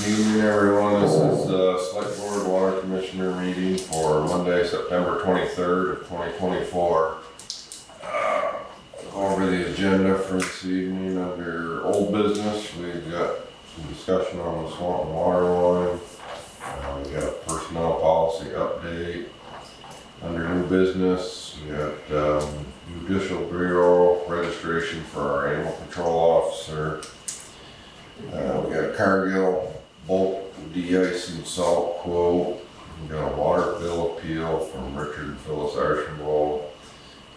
Evening, everyone. This is the Select Board Water Commissioner meeting for Monday, September 23rd of 2024. Over the agenda for this evening under old business, we've got some discussion on the swamp and water line. We got a personnel policy update. Under new business, we got judicial bureau registration for our animal control officer. We got a Cargill bulk de-ice and salt quote. We got a water bill appeal from Richard and Phyllis Archambault.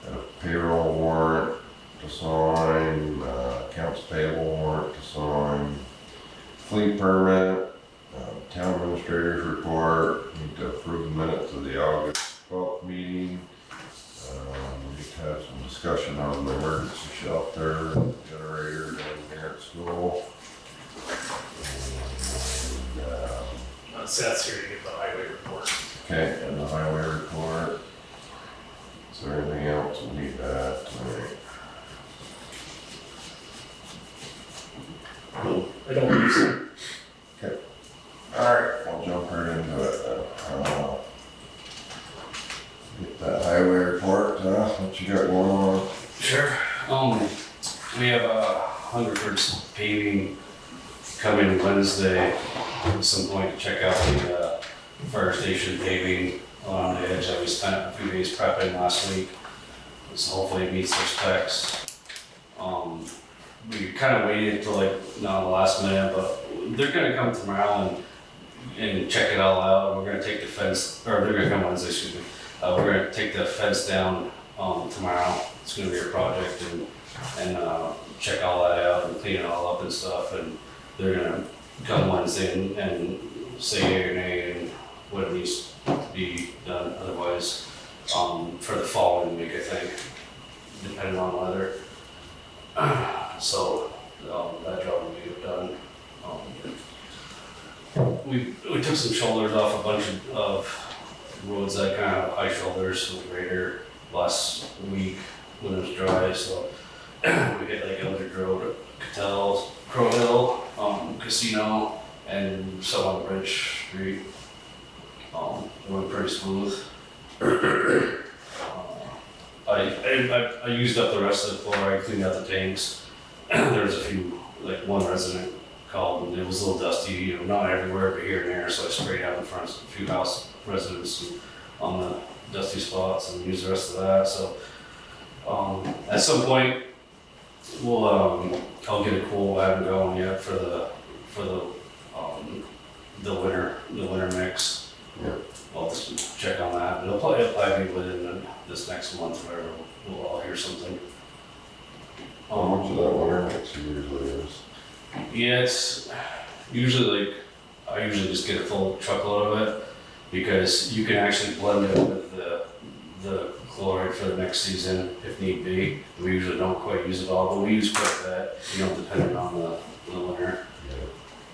Got a payroll warrant to sign, accounts payable warrant to sign, fleet permit, town administrator's report. Need to approve the minutes of the August 12th meeting. We need to have some discussion on the emergency shelter, generator down here at school. Seth's here to get the highway report. Okay, and the highway report. Is there anything else we need to add tonight? No, I don't think so. Okay. Alright, we'll jump right into it then. Get that highway report, what you got going on? Sure. We have Hungerford's paving coming Wednesday at some point to check out the fire station paving on the edge that we spent a few days prepping last week. So hopefully it meets their specs. We kind of waited till not the last minute, but they're gonna come tomorrow and check it all out. We're gonna take the fence, or they're gonna come Wednesday, excuse me. We're gonna take the fence down tomorrow. It's gonna be a project and check all that out and clean it all up and stuff. And they're gonna come Wednesday and say yay or nay and what needs to be done otherwise for the following week, I think, depending on weather. So that job will be done. We took some shoulders off a bunch of roads that kind of high shoulders with grader last week when it was dry. So we hit like Eldridge Road, Cattell, Crow Hill, Casino, and some on Bridge Street. It went pretty smooth. I used up the rest of the floor. I cleaned out the tanks. There was a few, like one resident called and it was a little dusty, not everywhere, but here and there. So I sprayed out in front of a few house residents on the dusty spots and used the rest of that. So at some point, we'll I'll get a quote. I haven't gone yet for the winter mix. Yeah. I'll just check on that. It'll probably be within this next month, whatever. We'll all hear something. How much of that winter mix usually is? Yeah, it's usually I usually just get a full truckload of it because you can actually blend it with the chloride for the next season if need be. We usually don't quite use it all, but we use quite a bit, depending on the winter.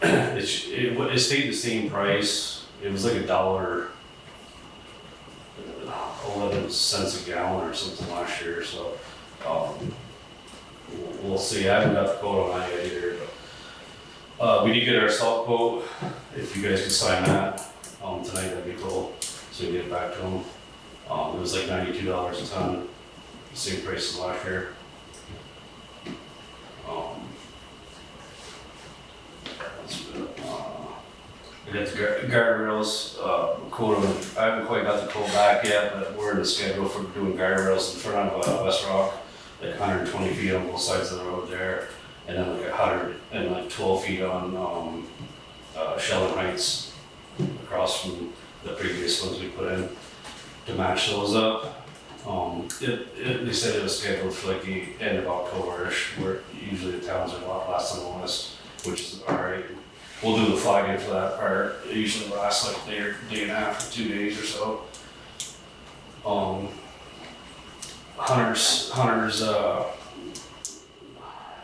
Yeah. It stayed the same price. It was like $1.11 a gallon or something last year. So we'll see. I haven't got the quote on that yet either. But we did get our salt quote. If you guys could sign that tonight, that'd be cool. So we can get it back to them. It was like $92 a ton, same price as last year. We got the guardrails quote. I haven't quite got the quote back yet, but we're in the schedule for doing guardrails in front of West Rock, like 120 feet on both sides of the road there, and then like 112 feet on Sheldon Heights across from the previous ones we put in to match those up. They said it was scheduled for like the end of October-ish, where usually the towns are a lot less than the list, which is alright. We'll do the flagging for that part. It usually lasts like a day and a half, 2 days or so. Hunter's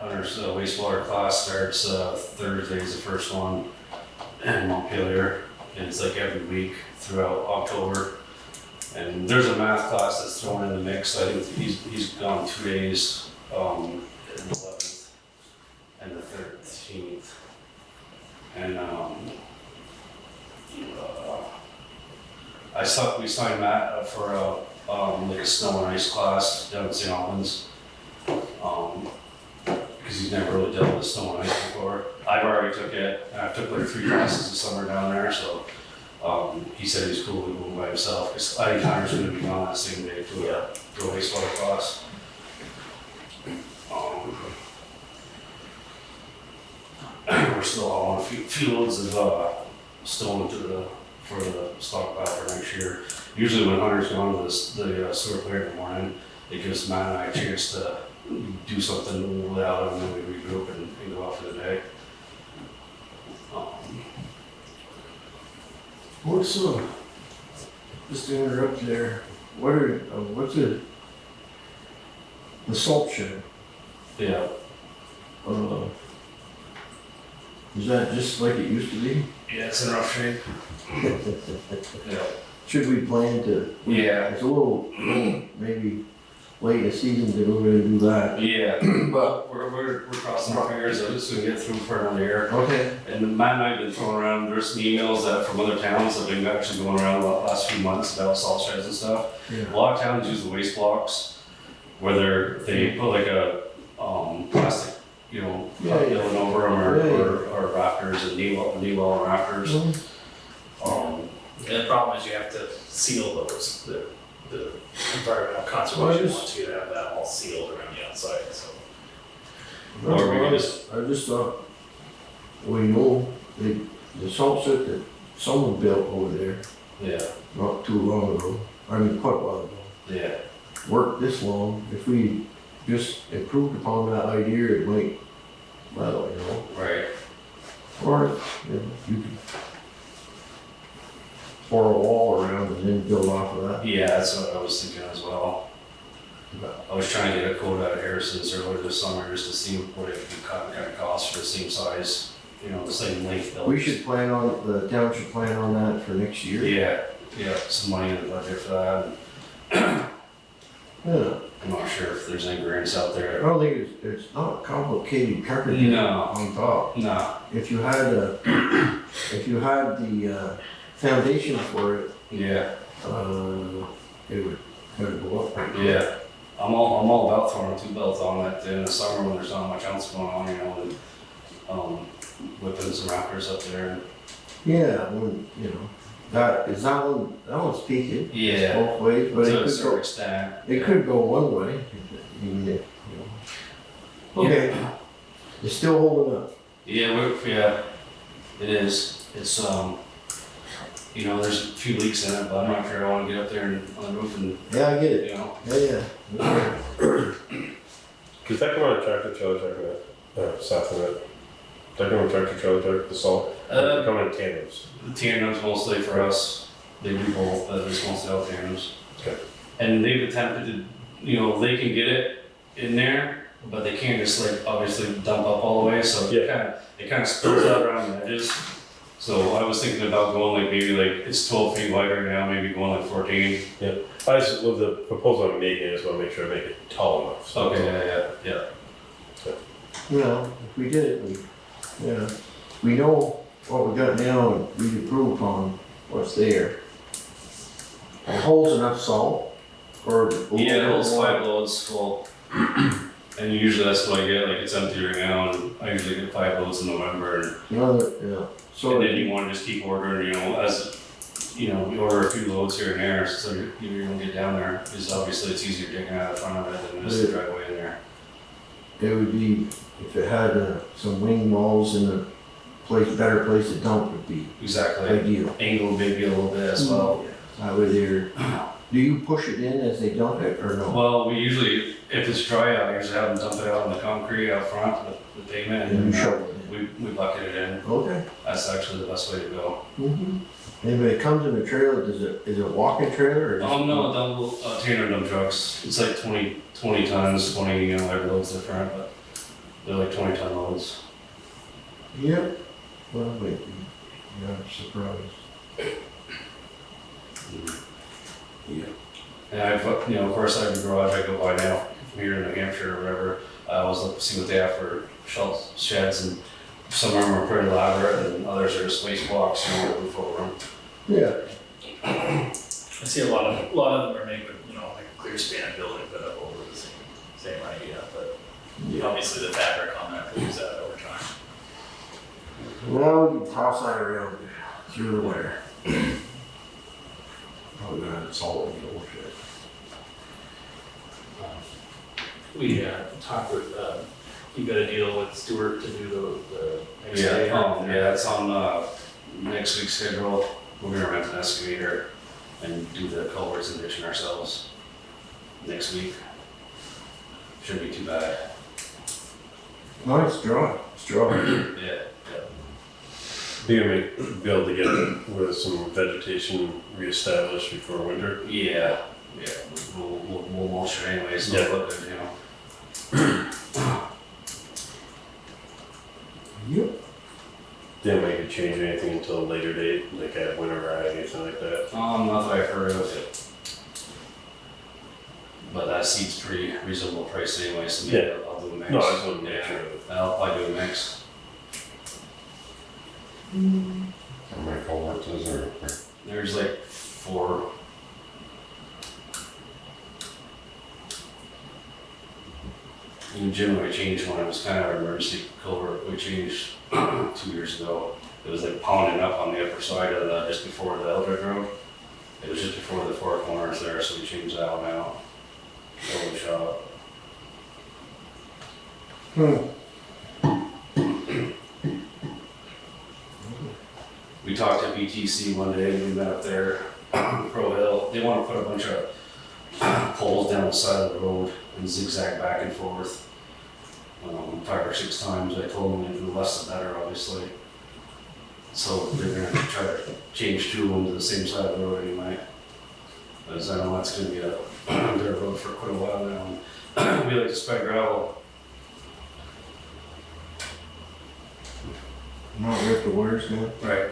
wastewater class starts Thursday is the first one in Montpelier, and it's like every week throughout October. And there's a math class that's thrown in the mix. I think he's gone 2 days, the 11th and the 13th. And we signed Matt up for like a snow and ice class down in St. Albans. Because he's never really dealt with snow and ice before. I've already took it, and I took like 3 classes this summer down there, so he said he's cool with going by himself, because I think Connor's gonna be gone that same day to a wastewater class. We're still on a few loads of stone for the stockpile for next year. Usually when Hunter's gone to the sewer player in the morning, it gives Matt and I a chance to do something without him, and then we regroup and go out for the day. What's just to interrupt there, what's the salt shed? Yeah, Is that just like it used to be? yeah, it's in rough shape. Yeah. Should we plan to? Yeah. It's a little, maybe late in the season to go ahead and do that. Yeah, but we're crossing our fingers that it's gonna get through for another year. Okay. And Matt and I have been throwing around, there's some emails that from other towns that have been actually going around the last few months about salt sheds and stuff. Yeah. A lot of towns use the waste blocks, where they put like a, plastic, building over them, or rafters and knee wall rafters. Mhm. And the problem is you have to seal those, the environmental conservation wants you to have that all sealed around the outside, so. Or we can just, I just thought, the salt shed that someone built over there yeah, not too long ago, I mean quite a while ago, yeah, worked this long. If we just improved upon that idea, it might, well, right, or you could pour a wall around and then build off of that. yeah, that's what I was thinking as well. I was trying to get a quote out of Harrison's earlier this summer just to see what it would kind of cost for the same size, the same length. We should plan on, the town should plan on that for next year. Yeah, some money in the budget for that. Yeah. I'm not sure if there's any grants out I there. don't think it's not complicated carpentry No. on top. No, If you had the foundation for it, yeah, it would kind of go up. yeah. I'm all about throwing 2 belts on that in the summer when there's not much else going on, and whipping some rafters up there. Yeah, when, that one's peaked. Yeah. Both ways, but To a it certain extent. could go one way, even if, Okay, it's still holding up. Yeah, it is. It's, there's a few leaks in it, but I'm not sure I want to get up there and on the roof and, Yeah, I get it. Yeah. Cause that come on a tractor trailer truck, south of it. That come on a tractor trailer truck, the salt. They come in tandems. the tandems mostly for us. They do both, but it's mostly all tandems. Okay. And they've attempted to, they can get it in there, but they can't just obviously dump up all the way, so it kind of spills out around the edges. So I was thinking about going it's 12 feet wide right now, maybe going 14. I just love the proposal I'm making, I just wanna make sure I make it tall enough. So Okay, yeah. If we did it, we know what we got now and we improve upon what's there. It holds enough salt or. Yeah, it holds 5 loads full. And usually that's what I get, it's empty right now, and I usually get 5 loads in November. So And then you want to just keep ordering, we order a few loads here and there, so you're gonna get down there, because obviously it's easier digging out the front of it than it is the driveway in there. it would be, if it had some wing walls in a better place to dump would be Exactly. ideal. Angled maybe a little bit as well. That way there, do you push it in as they dump it or no? Well, we usually, if it's dry out, I usually have them dump it out on the concrete out front, the pavement, And and you shovel it we bucket it in. in? Okay. That's actually the best way to go. Mm-hmm. And when it comes in a trailer, is it a walking trailer or? just- No, double, tanner dump trucks, it's 20 tons, every load's different, but they're 20-ton loads. Yep. Well, wait, I'm surprised. Yeah. And I've, of course I have a garage I go by now from here in New Hampshire or whatever. I always look to see what they have for sheds, and some of them are pretty elaborate and others are just waste blocks, with a roof over them. Yeah. I see a lot of them are making, you know, like a clear span building, but up over the same idea, but obviously the fabric on that could use that over time. Well, we can toss that around through the winter. Probably gonna have salt in the old shit. We talked with, you got a deal with Stuart to do the Yeah, excavator? yeah, it's on, next week's schedule. We're gonna rent an excavator and do the culverts and ditching ourselves next week. Shouldn't be too bad. No, it's dry, it's dry. Yeah. You gonna be able to get it with some vegetation reestablished before winter? Yeah, we'll mulch it anyways, so Yeah. it'll look good, you know. Yep. Didn't make it change anything until a later date, like at winter or anything like that. Not that I've heard of it. But that seed's pretty reasonable price anyway, so maybe Yeah. I'll do a mix. No, I just wanted to make sure. I'll probably do a mix. How many culverts is there? There's like 4. And Jim, when we changed one, it was kind of an emergency culvert we changed 2 years ago. It was like pounding up on the upper side of the, just before the Eldred Road. It was just before the 4 corners there, so we changed that one out. Over the shop. We talked to BTC one day, we met up there, Pro Hill. They want to put a bunch of poles down the side of the road and zigzag back and forth. 5 or 6 times. I told them the less the better, obviously. So they're gonna try to change 2 of them to the same side of the road anyway. As I know that's gonna be a dirt road for quite a while now. We like to spread gravel. Not rip the wires now. Right.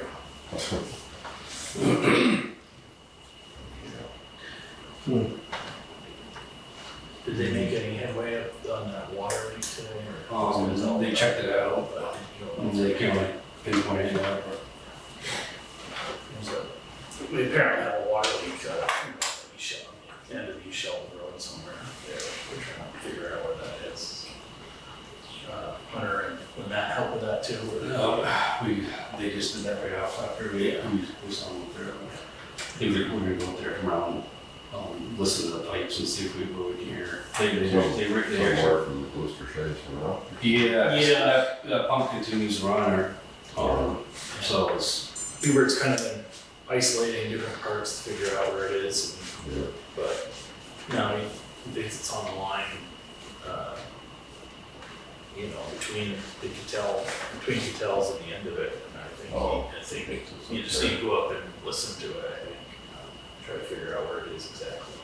Did they make any headway up on that water leak today, or? They checked it out, but they can't pinpoint it out. We apparently have a water leak, on the end of East Sheldon Road somewhere there. We're trying to figure out where that is. Hunter, and would that help with that too? Or? No, they just did that right off after we saw them there. We're gonna go up there tomorrow and listen to the pipes and see if we can hear. They Somewhere from the booster station, no? Yeah. That pump continues to run there. So Hubert's kind of been isolating different parts to figure out where it is, Yeah. but now he thinks it's on the line, you know, between Catel's and the end of it. And I think you just need to go up and listen to it, I think, try to figure out where it is exactly.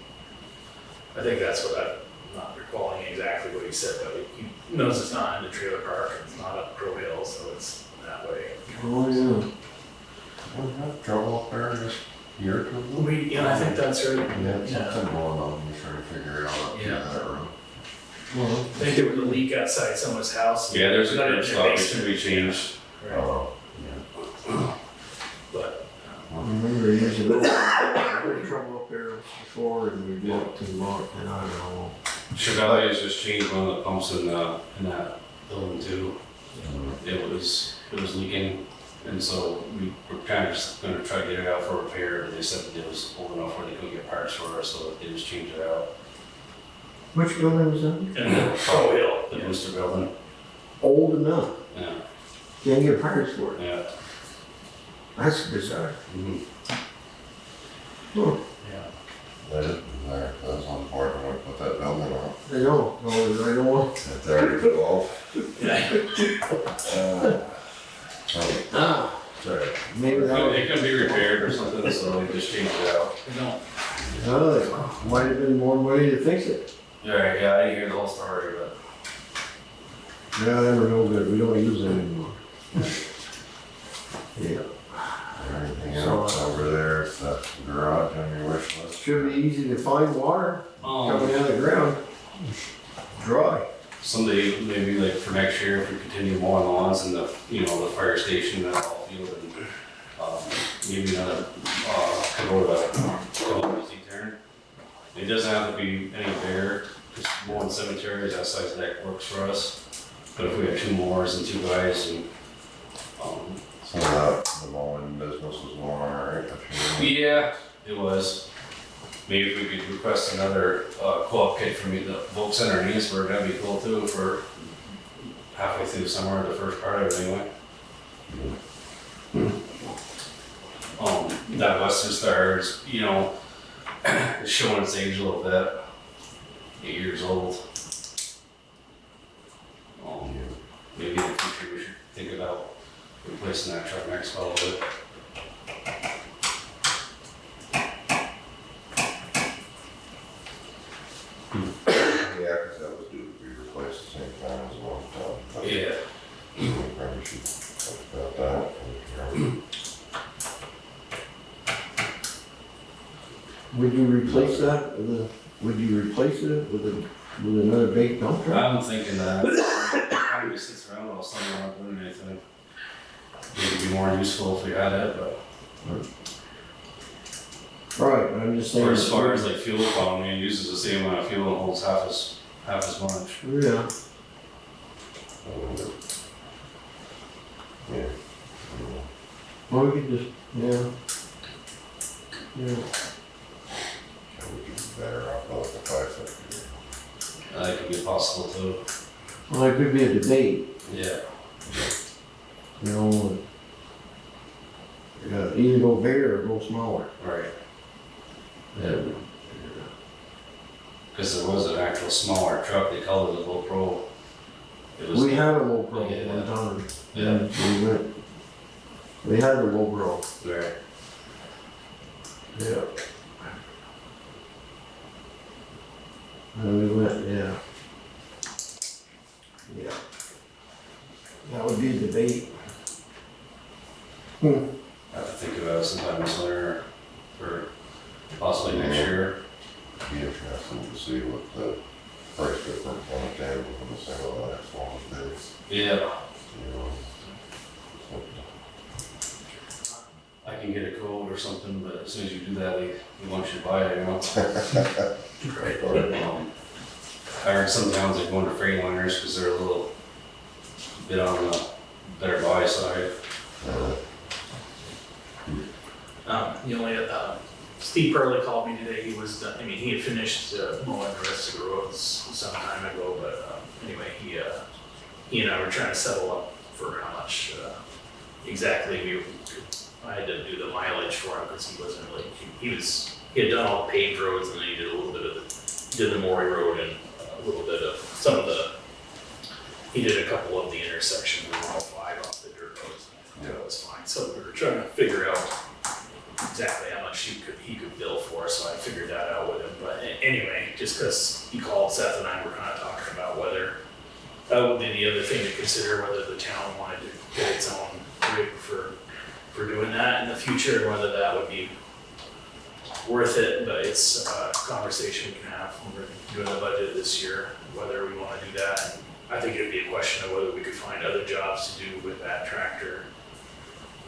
I think that's what I'm not recalling exactly what he said, but he knows it's not in the trailer park, and it's not up Crow Hill, so it's that way. Oh, yeah. We have trouble up there this year or two? I think that's right. Yeah, something going on, we're trying to figure it out up Yeah. that road. Well, I think there was a leak outside someone's house. yeah, there's a Not in curb their stop, it basement. should be changed. Right, Oh, but, I remember years ago, we had trouble up there before and we walked to the mark and I don't know. Chevalier has just changed one of the pumps in that building too. It was leaking, and so we were kind of just gonna try to get it out for repair, but they said that it was old enough where they could get parts for us, so they just changed it out. Which building was that? and Crow Hill, The booster building, Old enough, yeah, can't get parts for it. yeah. That's bizarre. Mhm. Huh. that is there, that's on board when we put that building on. I know, no, I don't want. It's already involved. yeah. Ah, Sorry. maybe that was. It could be repaired or something, so they just changed it out. No, Oh, there might have been more money to fix it. Yeah, yeah, I didn't hear the whole story, but. Yeah, they were no good, we don't use them anymore. Yeah, Anything else over there, it's that garage on your wish list? should be easy to find water coming out of the ground. Dry. Someday, maybe like for next year, if we continue mowing lawns and the fire station and all field and, maybe another, Kubota it doesn't have to be any bigger, just one cemetery, that size deck works for us. But if we have 2 mowers and 2 guys and, So that, the mowing business was going alright, yeah, it was. Maybe if we could request another, co-op kit from the Volk Center in Eastburg, that'd be cool too, for halfway through summer, the first part of it anyway. That Western Star is, you know, it's showing its age a little bit, 8 years old. Maybe in the future we should think about replacing that truck next fall with it. Yeah, cause that was due to be replaced at the same time as one time. But Yeah. we probably should talk about that. Would you replace that with would you replace it with another big dump truck? I'm thinking that, probably sits around all summer not doing anything. It'd be more useful if we had it, but Right, I'm just saying. or as far as like fuel economy, it uses the same amount of fuel and holds half as much. Yeah, Yeah. well, we could just, yeah. Yeah, We could be better off with the 550. That could be possible too. well, it could be a debate, Yeah. you know. Either go bigger or go smaller. Right. Yeah. Because there was an actual smaller truck, they called it a low pro. It was, We had a low pro Yeah. one time. Yeah. We had a low pro. right. Yeah. And we went, yeah. Yeah. That would be a debate. I have to think about it sometime this winter, or possibly next year. Be interesting to see what the price difference on the table from the single last one is. Yeah. You know. I can get a quote or something, but as soon as you do that, they want you to buy it, you know? Right. I heard some towns are going to Freightliners because they're a little bit on the better buy side. The only, Steve Purley called me today, he was done, he had finished mowing the rest of the roads some time ago, but, anyway, he and I were trying to settle up for how much, exactly I had to do the mileage for him, because he wasn't really, he had done all the paved roads, and then he did a little bit of did the Maury Road and a little bit of he did a couple of the intersections, of all 5 off the dirt roads, and I thought that was fine, so we were trying to figure out exactly how much he could bill for, so I figured that out with him, but anyway, just because he called, Seth and I were kind of talking about whether, that would be the other thing to consider, whether the town wanted to get its own rig for doing that in the future, and whether that would be worth it, but it's a conversation we can have when we're doing the budget this year, whether we want to do that. And I think it'd be a question of whether we could find other jobs to do with that tractor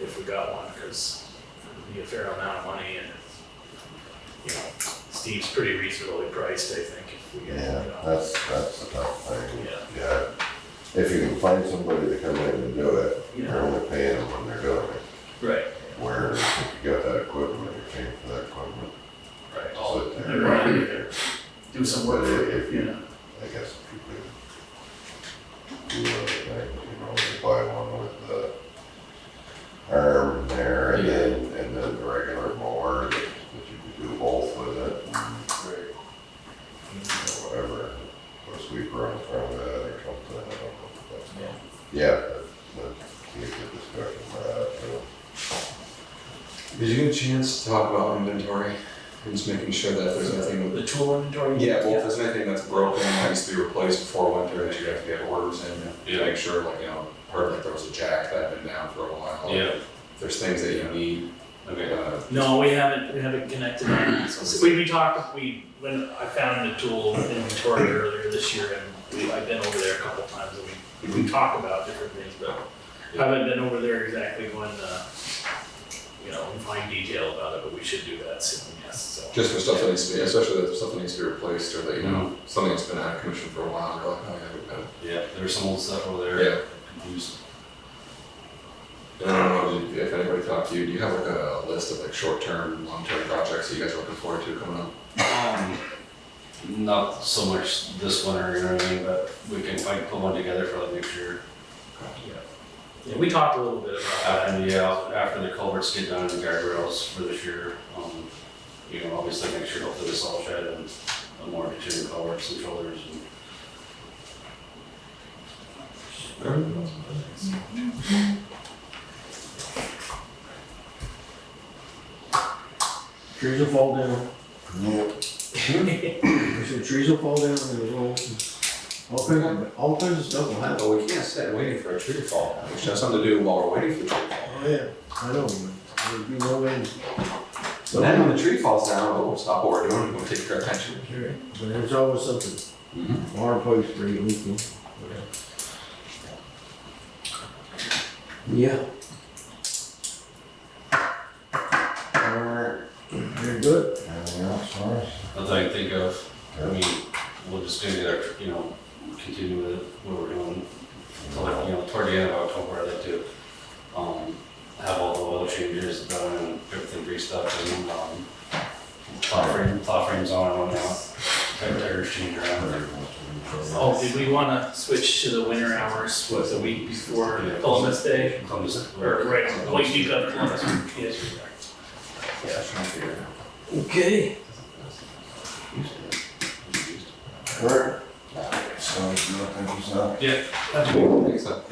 if we got one, because it'd be a fair amount of money, and you know, Steve's pretty reasonably priced, I think, if we get, Yeah, you know. that's the tough thing. Yeah. If you can find somebody to come in and do it, Yeah. you're only paying them when they're doing it. Right. Where if you got that equipment, you're paying for that equipment. Right. Sit there. And run it, do some work But for if you, you- know. I guess if you could do other things, you know, you buy one with the arm there and then the regular mower, that you could do both with it. And, you know, whatever, put a sweeper on the front of that or something, I don't know. But, yeah, that's be a good discussion for that, too. Did you get a chance to talk about inventory and just making sure that if there's anything? The tool inventory? Yeah, well, if there's anything that's broken that needs to be replaced before winter, that you have to get orders in, to make sure, like, you know, heard like there was a jack that had been down for a while. Yeah. If there's things that you need, Okay. No, we haven't connected on that. So we talked, when I found the tool inventory earlier this year, and I've been over there a couple times, and we talk about different things, but I haven't been over there exactly going, you know, in fine detail about it, but we should do that soon, yes, so. Just for stuff that needs to be, especially if stuff that needs to be replaced or that, you know, Mm-hmm. something that's been out of commission for a while, you're like, oh yeah, we got it. Yeah, there's some old stuff over there. Yeah. Confused. And I don't know if anybody talked to you, do you have like a list of like short-term, long-term projects that you guys are looking forward to coming up? Not so much this winter, you know what I mean, but we can like put one together for like next year. Yeah, we talked a little bit about that. After the culverts get done and the guardrails for this year, you know, obviously next year hopefully the salt shed and more ditching culverts and shoulders and. Trees will fall down. Yep. I said trees will fall down and the roads. All kinds of stuff will happen. Well, we can't sit waiting for a tree to fall, which has something to do while we're waiting for the tree to fall. Oh, yeah, I know, but there'll be no end. So then when the tree falls down, oh, we'll stop what we're doing and we'll take our attention. Sure. But there's always something. Mm-hmm. Water pipes break leaking. Yeah. Alright, Very good. anything else for us? Nothing I can think of. I mean, we'll just continue our, you know, continue with what we're doing. Until like, you know, toward the end of October, I'd like to, have all the oil changes done and everything greased up and, plow frames on and whatnot. Type tires changed around. Oh, did we wanna switch to the winter hours, what, the week before Columbus Day? Or right, on the week of Columbus, yes. Okay. Alright. Sounds good, thank you, Sal. Yeah. Thanks, so.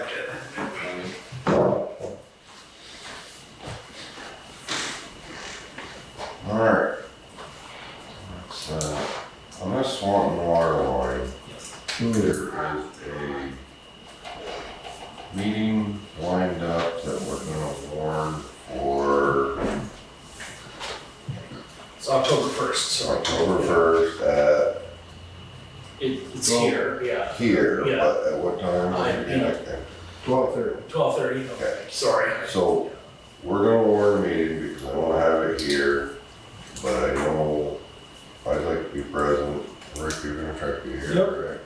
Alright. Let's, on this Swanton water line, there is a meeting lined up that we're gonna warn for It's October 1st, so October 1st at it's here, yeah. here, Yeah. but at what time? Yeah. 12:30. 12:30, okay, sorry. So, we're gonna warn a meeting because I wanna have it here, but I know I'd like to be present. Rick, you're gonna try to be here, correct?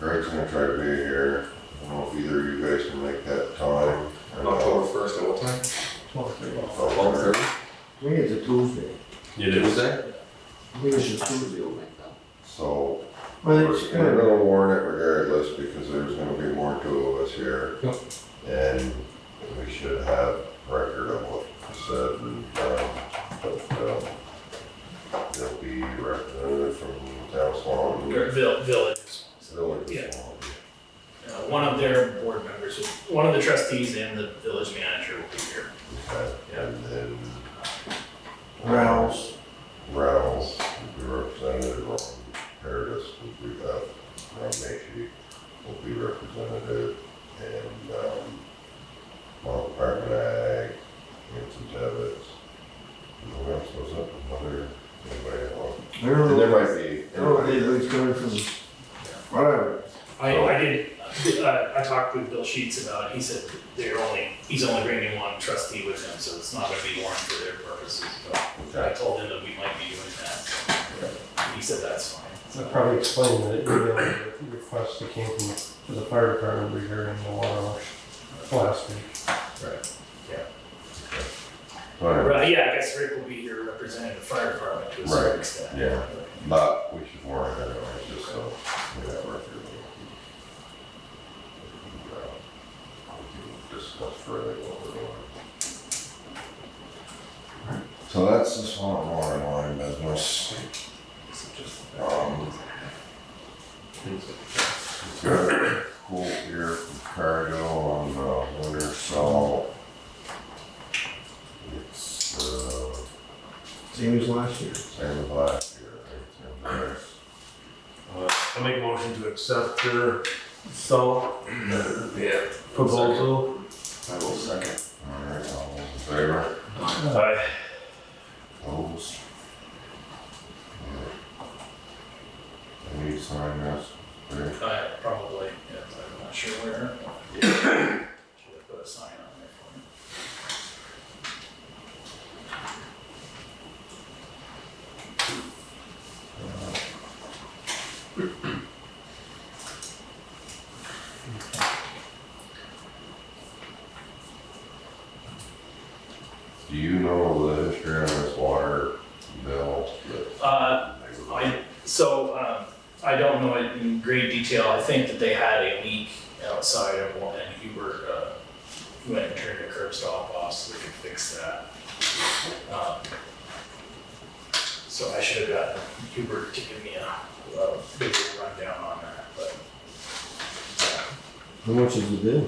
Greg's gonna try to be here. I don't know if either of you guys can make that time. or not. October 1st at what time? 12:30. 12:30? I think it's a Tuesday. You did. Tuesday? I think it's a Tuesday. So, Well, we're it's kind of, gonna warn it regardless because there's gonna be more two of us here. Yep. And we should have record of what was said and, but, there'll be representative from town Swan. Or Village. Village Yeah. of Swan. One of their board members, one of the trustees and the village manager will be here. Okay. Yeah. And then Rouse. Rouse, will be representative, Ron Paradis, will be, Ron Macy will be representative, and, Mount Department Ag, Nancy Tebbets. Who else was it? Anybody else? I don't And there know. might be. I don't know if anybody's coming from, whatever. I talked with Bill Sheets about it, he said he's only bringing one trustee with him, so it's not gonna be warned for their purposes, but I Okay. told him that we might be doing that. He said that's fine. That probably explained the email request that came from the fire department regarding the water wash last week. Alright, Right, yeah, I guess Rick will be here representing the fire department to a certain Right, extent. yeah. but we should warn it anyway, just so we have record. Discuss further what we're doing. So that's the Swanton water line business. Got a quote here from Cargill on winter salt. It's Same as last year. same as last year, I think. I make a motion to accept their salt proposal. I will second. Alright, all those in favor? Aye. Opposed? I need to sign this. Okay. Probably, yeah, I'm not sure where. Should have put a sign on there for me. Do you know the history on this water bill? I don't know it in great detail. I think that they had a leak outside of one, and Hubert went and turned the curb stop off so they could fix that. So I should have gotten Hubert to give me a bigger rundown on that, but How much is it bill?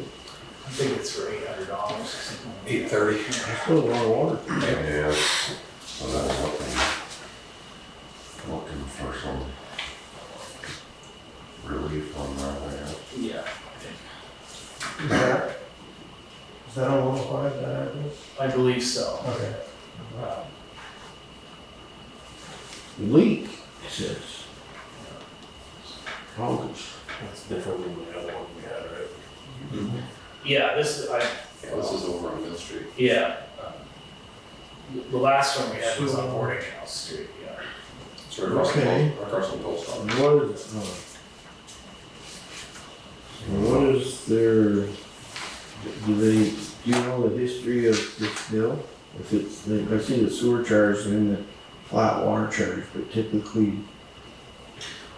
I think it's for $800 or something. $830. That's still a lot of water. Yeah. So I'm looking for some relief on that, I guess. Yeah, I think. Is that on 105, that address? I believe so. Okay. Leak, it says. August. That's different than the other one we had, right? Yeah, this is, This is over on Mill Street. yeah. The last one we had was on Boarding House Street, yeah. It's right across Okay. the post office. What is, what is their, do you know the history of this bill? If it's, I see the sewer charge and the flat water charge, but typically,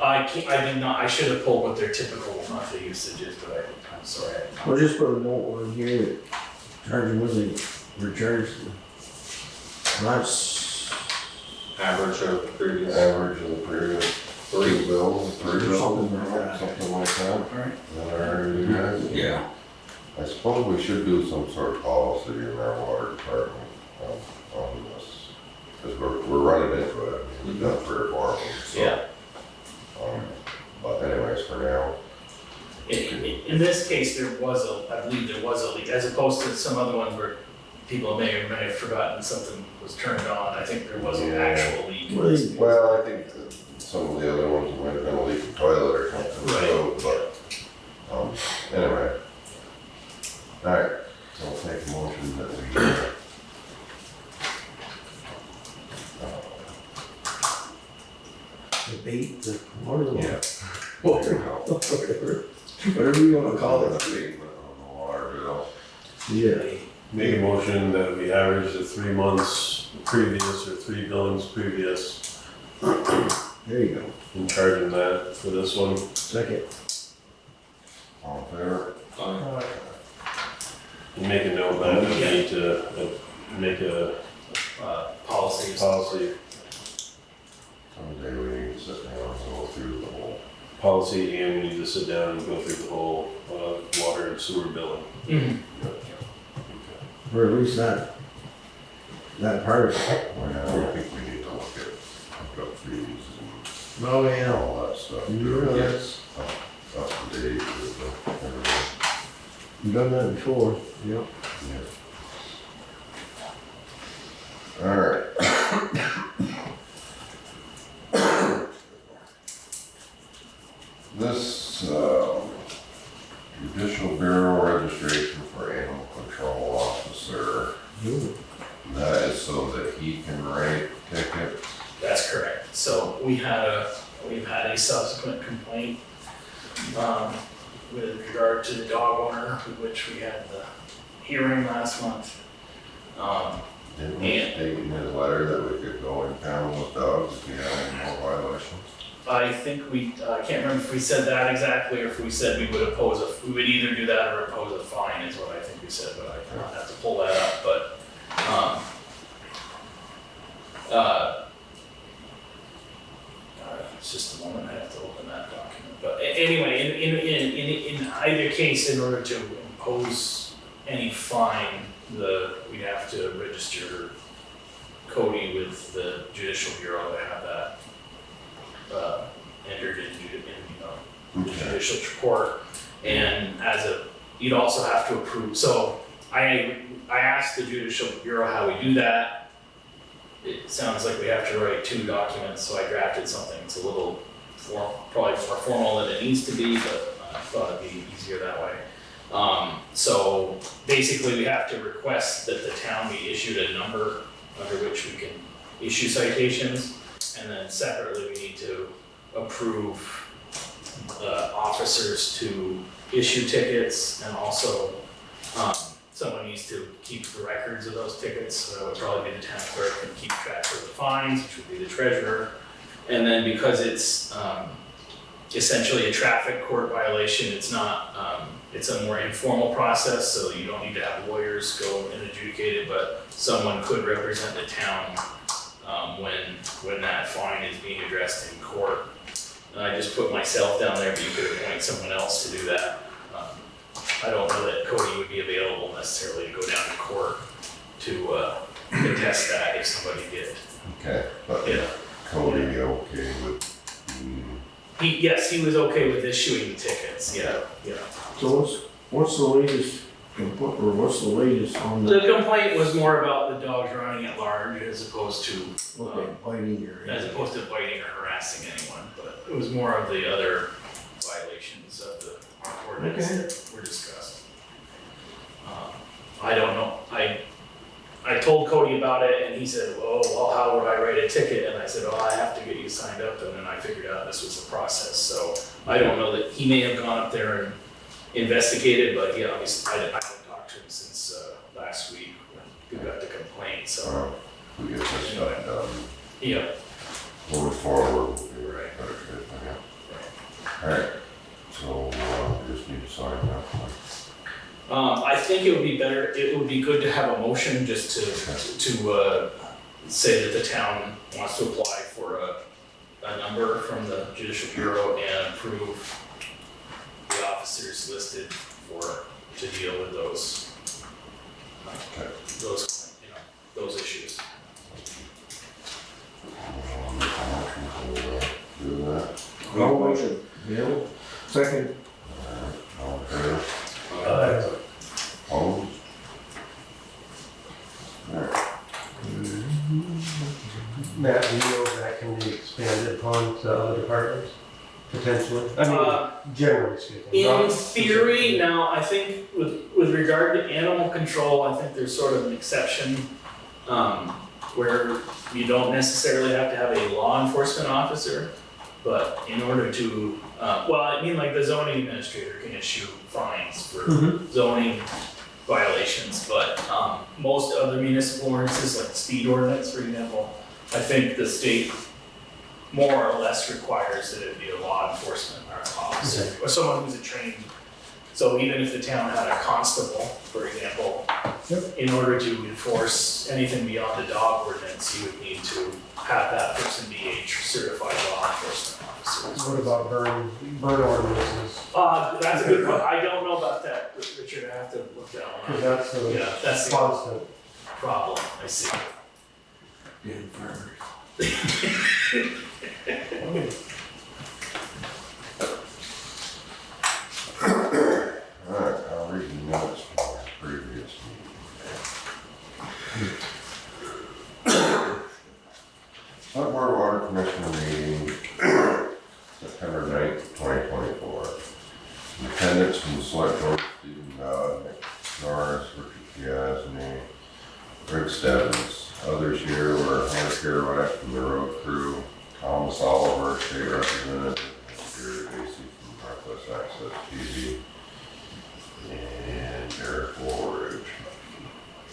I did not, I should have pulled what their typical monthly usage is, but I'm sorry. I we'll just put a note on here that charging wasn't recharged. That's Average of previous. Average of the previous three bills, Something like that. something like that. Alright. Is that all right with you guys? Yeah. I suppose we should do some sort of policy in our water department on this, because we're running into it. We've done 3 or 4 of them, so. Yeah. But anyways, for now, In this case, I believe there was a leak, as opposed to some other ones where people may or may have forgotten something was turned on. I think there was an Yeah. actual leak. well, I think that some of the other ones might have been a leaking toilet or something, so, but, anyway. Alright, so I'll take a motion that we, debate the water. yeah. Whatever you wanna call it. Abatement on the water bill. Yeah. Make a motion that we average the 3 months previous or 3 billings previous There you go. and charging that for this one. Second. All in favor? And make a note that we need to make a Policies. policy, Someday we need to sit down and go through the whole. policy and we need to sit down and go through the whole water and sewer billing. Mhm. Or at least that part of it. Well, I think we need to look at hookup fees Oh, and yeah. all that stuff. You know, Get that's, up to date with everything. you've done that before. Yep. Yeah. Alright. This, Judicial Bureau registration for animal control officer, that is so that he can write tickets. That's correct. So we've had a subsequent complaint, with regard to the dog owner, which we had the hearing last month. Didn't he state in his letter that we could go in town with dogs if we had any more violations? I think I can't remember if we said that exactly, or if we said we would we would either do that or oppose a fine is what I think we said, but I have to pull that up, but, it's just a moment, I have to open that document, but anyway, in either case, in order to impose any fine, we'd have to register Cody with the Judicial Bureau to have that entered in judicial court, and you'd also have to approve, so I asked the Judicial Bureau how we do that. It sounds like we have to write 2 documents, so I drafted something, it's a little probably more formal than it needs to be, but I thought it'd be easier that way. So basically we have to request that the town be issued a number under which we can issue citations, and then separately we need to approve officers to issue tickets, and also someone needs to keep the records of those tickets, so that would probably be the town clerk, and keep track of the fines, which would be the treasurer. And then because it's essentially a traffic court violation, it's not, it's a more informal process, so you don't need to have lawyers go and adjudicate it, but someone could represent the town when that fine is being addressed in court. And I just put myself down there, but you could appoint someone else to do that. I don't know that Cody would be available necessarily to go down to court to attest that if somebody did. Okay, but Yeah. Cody, okay with, Yes, he was okay with issuing the tickets, yeah. So what's the latest, or what's the latest on The the, complaint was more about the dogs running at large as opposed to, biting your? biting or harassing anyone, but it was more of the other violations of the ordinance that were discussed. I don't know, I told Cody about it and he said, oh, well, how would I write a ticket? And I said, oh, I have to get you signed up, and then I figured out this was the process, so I don't know that, he may have gone up there and investigated, but yeah, obviously, I haven't talked to him since last week when we got the complaint, so. we get this stuff done. Yeah. Moving forward, we'll be Right. better fit, yeah. Alright, so, we just need to sign that. I think it would be better, it would be good to have a motion just to say that the town wants to apply for a number from the Judicial Bureau and approve the officers listed to deal with those, Okay. those issues. Do that. No motion. Bill, second. All in favor? Opposed? Alright, Matt, do you know if that can be expanded upon to other departments, potentially? I mean, generally speaking. In not theory, specifically. now, I think with regard to animal control, I think there's sort of an exception, where you don't necessarily have to have a law enforcement officer, but in order to, like the zoning administrator can issue fines for zoning violations, but, most other municipal ordinances, like the speed ordinance, for example, I think the state more or less requires that it be a law enforcement or an officer, or someone who's a trained. So even if the town had a constable, for example, in order to enforce anything beyond the dog ordinance, you would need to have that person be a certified law enforcement officer. What about burn ordinances? That's a good one. I don't know about that, Richard. I have to look that one Because up. that's a Yeah, that's the constant. problem. I see. Getting farmers. alright, I'll read the minutes from the previous meeting. Select Board Water Commissioner meeting, September 9th, 2024. In attendance from the Select Board, Stephen Dodd, Nick Norris, Richard Piazza, Rick Stebbins. Others here were Hannah Carrot from the road crew, Thomas Oliver, state representative, and Jerry Basie from Northwest Access TV, and Derek Woolridge.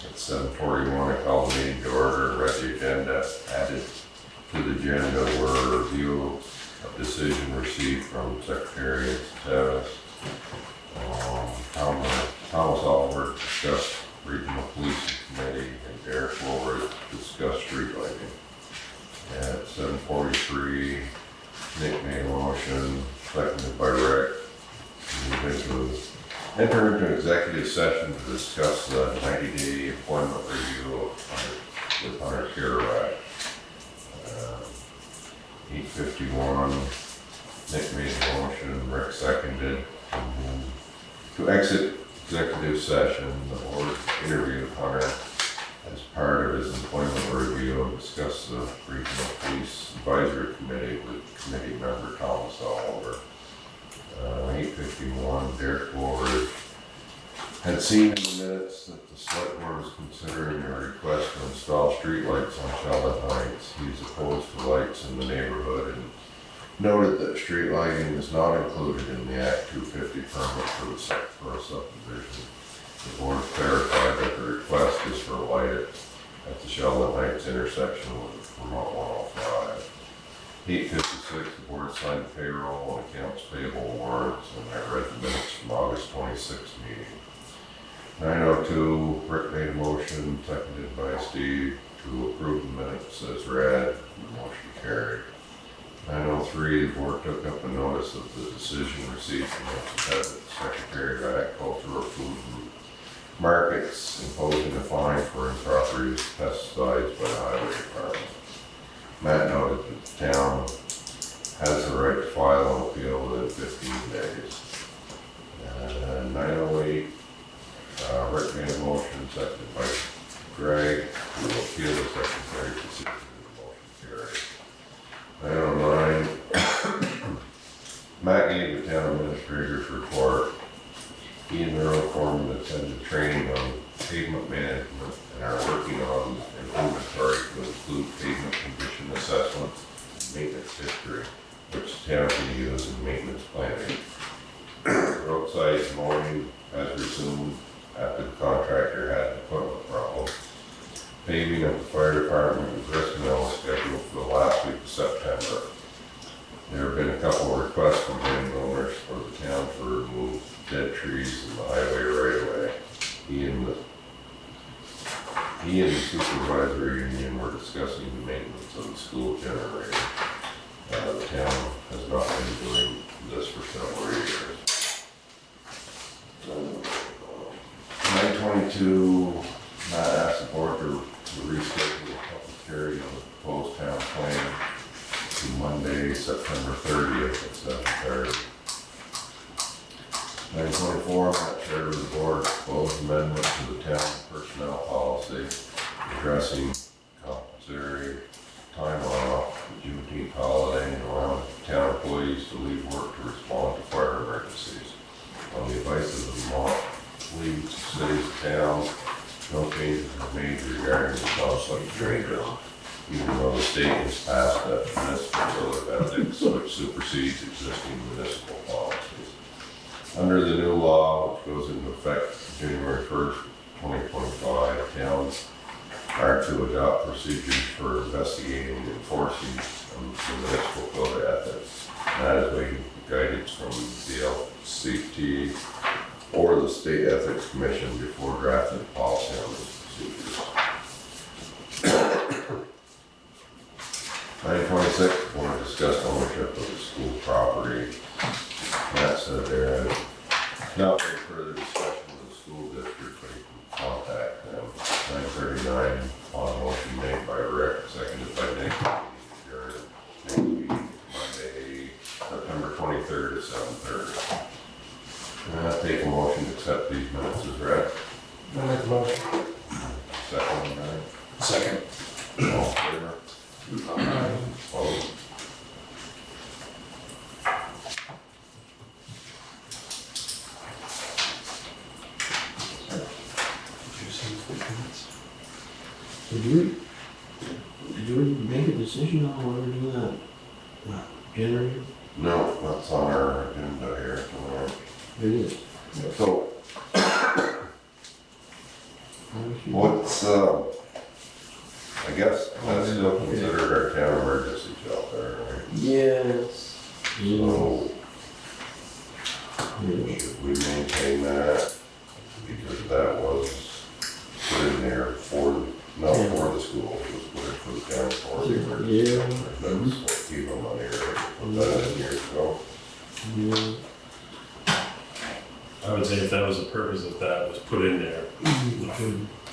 At 7:41, I called the meeting to order, read the agenda. Added to the agenda were a review of decision received from Secretary of Status. Thomas Oliver discussed regional police committee, and Derek Woolridge discussed street lighting. At 7:43, Nick made a motion, seconded by Rick, enter into executive session to discuss the 90-day employment review with Hunter Carrot. 8:51, Nick made a motion, Rick seconded, to exit executive session. The board interviewed Hunter as part of his employment review and discussed the regional police advisory committee with committee member Thomas Oliver. 8:51, Derek Woolridge had seen in the minutes that the select board was considering a request to install streetlights on Sheldon Heights. He's opposed to lights in the neighborhood and noted that street lighting is not included in the Act 250 permit for a subdivision. The board clarified that the request is for light at the Sheldon Heights intersection with Vermont 105. 8:56, the board signed payroll and accounts payable warrants, and I read the minutes from August 26th meeting. 9:02, Rick made a motion, seconded by Steve, to approve the minutes as read. The motion carried. 9:03, the board took up a notice of the decision received from the Secretary of Agricultural Food Markets imposing a fine for improper use of pesticides by the Highway Department. Matt noted that the town has the right to file an appeal within 15 days. And 9:08, Rick made a motion, seconded by Greg, to appeal the Secretary's decision, and the motion carried. 9:09, Matt gave the town administrator's report. He and the road foreman attended training on pavement management and are working on an inventory to include pavement condition assessment and maintenance history, which the town can use in maintenance planning. Roadside mowing has resumed after the contractor had an equipment problem. Paving at the fire department and personnel is scheduled for the last week of September. There have been a couple of requests from landowners for the town to remove dead trees in the highway right away. He and the supervisory union were discussing the maintenance of the school generator. The town has not been doing this for several years. 9:22, Matt asked the board to reschedule the public hearing on the proposed town plan to Monday, September 30th at 7:30. 9:24, Matt shared with the board proposed amendment to the town personnel policy addressing compulsory time off, the Juneteenth holiday, and allowing town employees to leave work to respond to fire emergencies. On the advice of the Vermont League of Cities and Towns, no changes were made regarding the conflict trade bill, even though the state has passed a municipal code of ethics which supersedes existing municipal policies. Under the new law, which goes into effect January 1st, 2025, towns are to adopt procedures for investigating and enforcing the municipal code of ethics. And that is waiting for guidance from the LCT or the State Ethics Commission before drafting policy on those procedures. 9:26, the board discussed ownership of the school property. Matt said there had not been further discussion with the school district, but he can contact them. 9:39, on a motion made by Rick, seconded by Nick. Next meeting, Monday, September 23rd at 7:30. And I'll take a motion to accept these minutes as read. I make a motion. Second, Second. all in favor? Opposed? Did you make a decision on whether to do that generator? No, that's on our agenda here tonight. It is. So, what's, I guess that's still considered our town emergency shelter, right? Yes. So, should we maintain that? Because that was put in there for, not for the school, it was put in for the town for the emergency Yeah. shelter. That's what FEMA money, right? Put that in years ago. Yeah. I would say if that was the purpose of that was put in there,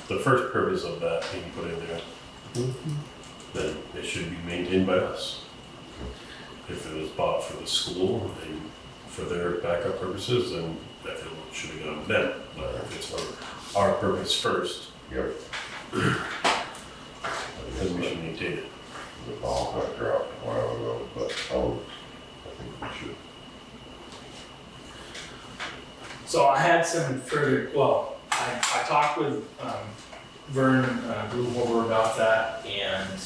the first purpose of that being put in there, then it should be maintained by us. If it was bought for the school and for their backup purposes, then I feel it should have gone to them. But if it's for our purpose first, Yep. then we should maintain it. The ball got dropped a while ago, but I think we should. So I had some further, well, I talked with Vern Blueholder about that, and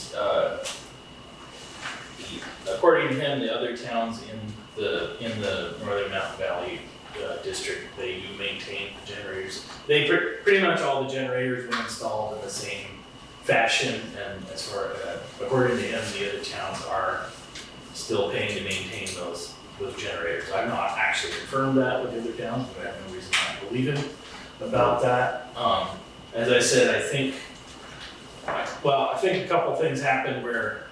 according to him, the other towns in the Northern Mountain Valley district, they do maintain the generators. They, pretty much all the generators were installed in the same fashion, and as far, according to him, the other towns are still paying to maintain those generators. I've not actually confirmed that with the other towns, but I have no reason not to believe him about that. As I said, I think a couple things happened where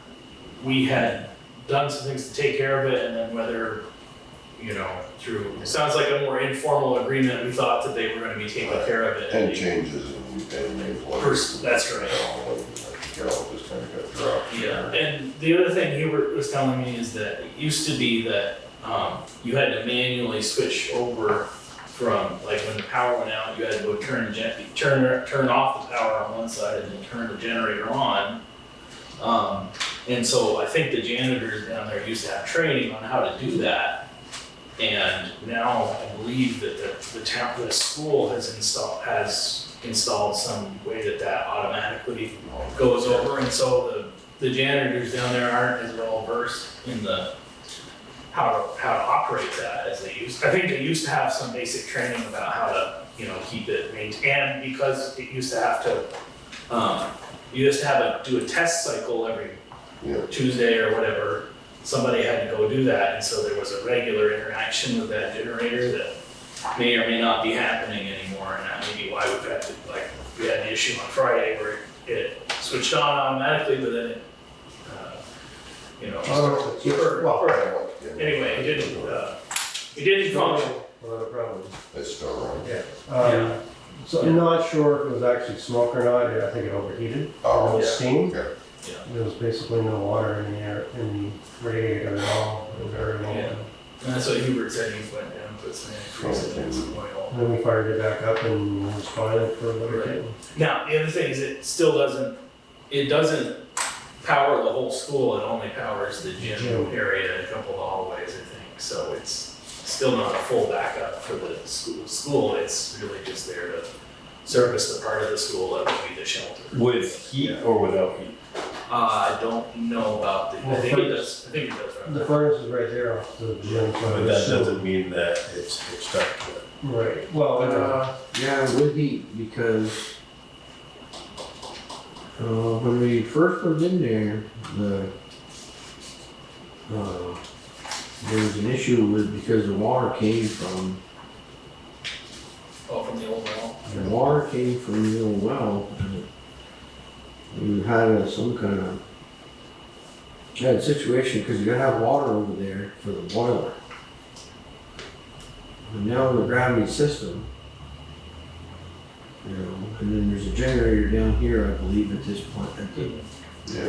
we had done some things to take care of it, and then whether, through, it sounds like a more informal agreement, we thought that they were gonna be taking care of it. And changes in employees. That's right. Carol just kind of got dropped. Yeah, and the other thing Hubert was telling me is that it used to be that, you had to manually switch over from, like, when the power went out, you had to go turn off the power on one side and then turn the generator on. And so I think the janitors down there used to have training on how to do that. And now I believe that the school has installed some way that automatically goes over. And so the janitors down there aren't as well versed in how to operate that as they used. I think they used to have some basic training about how to, keep it maintained. And because it used to have to, do a test cycle every Tuesday or whatever, somebody had to go do that, and so there was a regular interaction with that generator that may or may not be happening anymore, and that may be why we had an issue on Friday where it switched on automatically, but then it, anyway, it didn't function. Without a problem. It's still running. Yeah. So I'm not sure if it was actually smoke or not, I think it overheated. Oh, It was yeah. steam. Okay. There was basically no water in the air, in the radiator at all, it was very low. Yeah. And that's what Hubert said, he went down and put some antifreeze in some oil. And then we fired it back up and it was fine for a little bit. Now, the other thing is it still doesn't power the whole school, it only powers the gym area and a couple of the hallways, I think. So it's still not a full backup for the school, it's really just there to service the part of the school that would be the shelter. With heat or without heat? I don't know about I think it does run. The furnace is right there off the gym. So But that doesn't mean that it's stuck to it. Right, well, Yeah, it would be, because when we first moved in there, there was an issue because the water came from, Oh, from the old well? the water came from the old well, and we had some kind of, had a situation, because you gotta have water over there for the boiler. And now in the gravity system, and then there's a generator down here, I believe, at this point, at the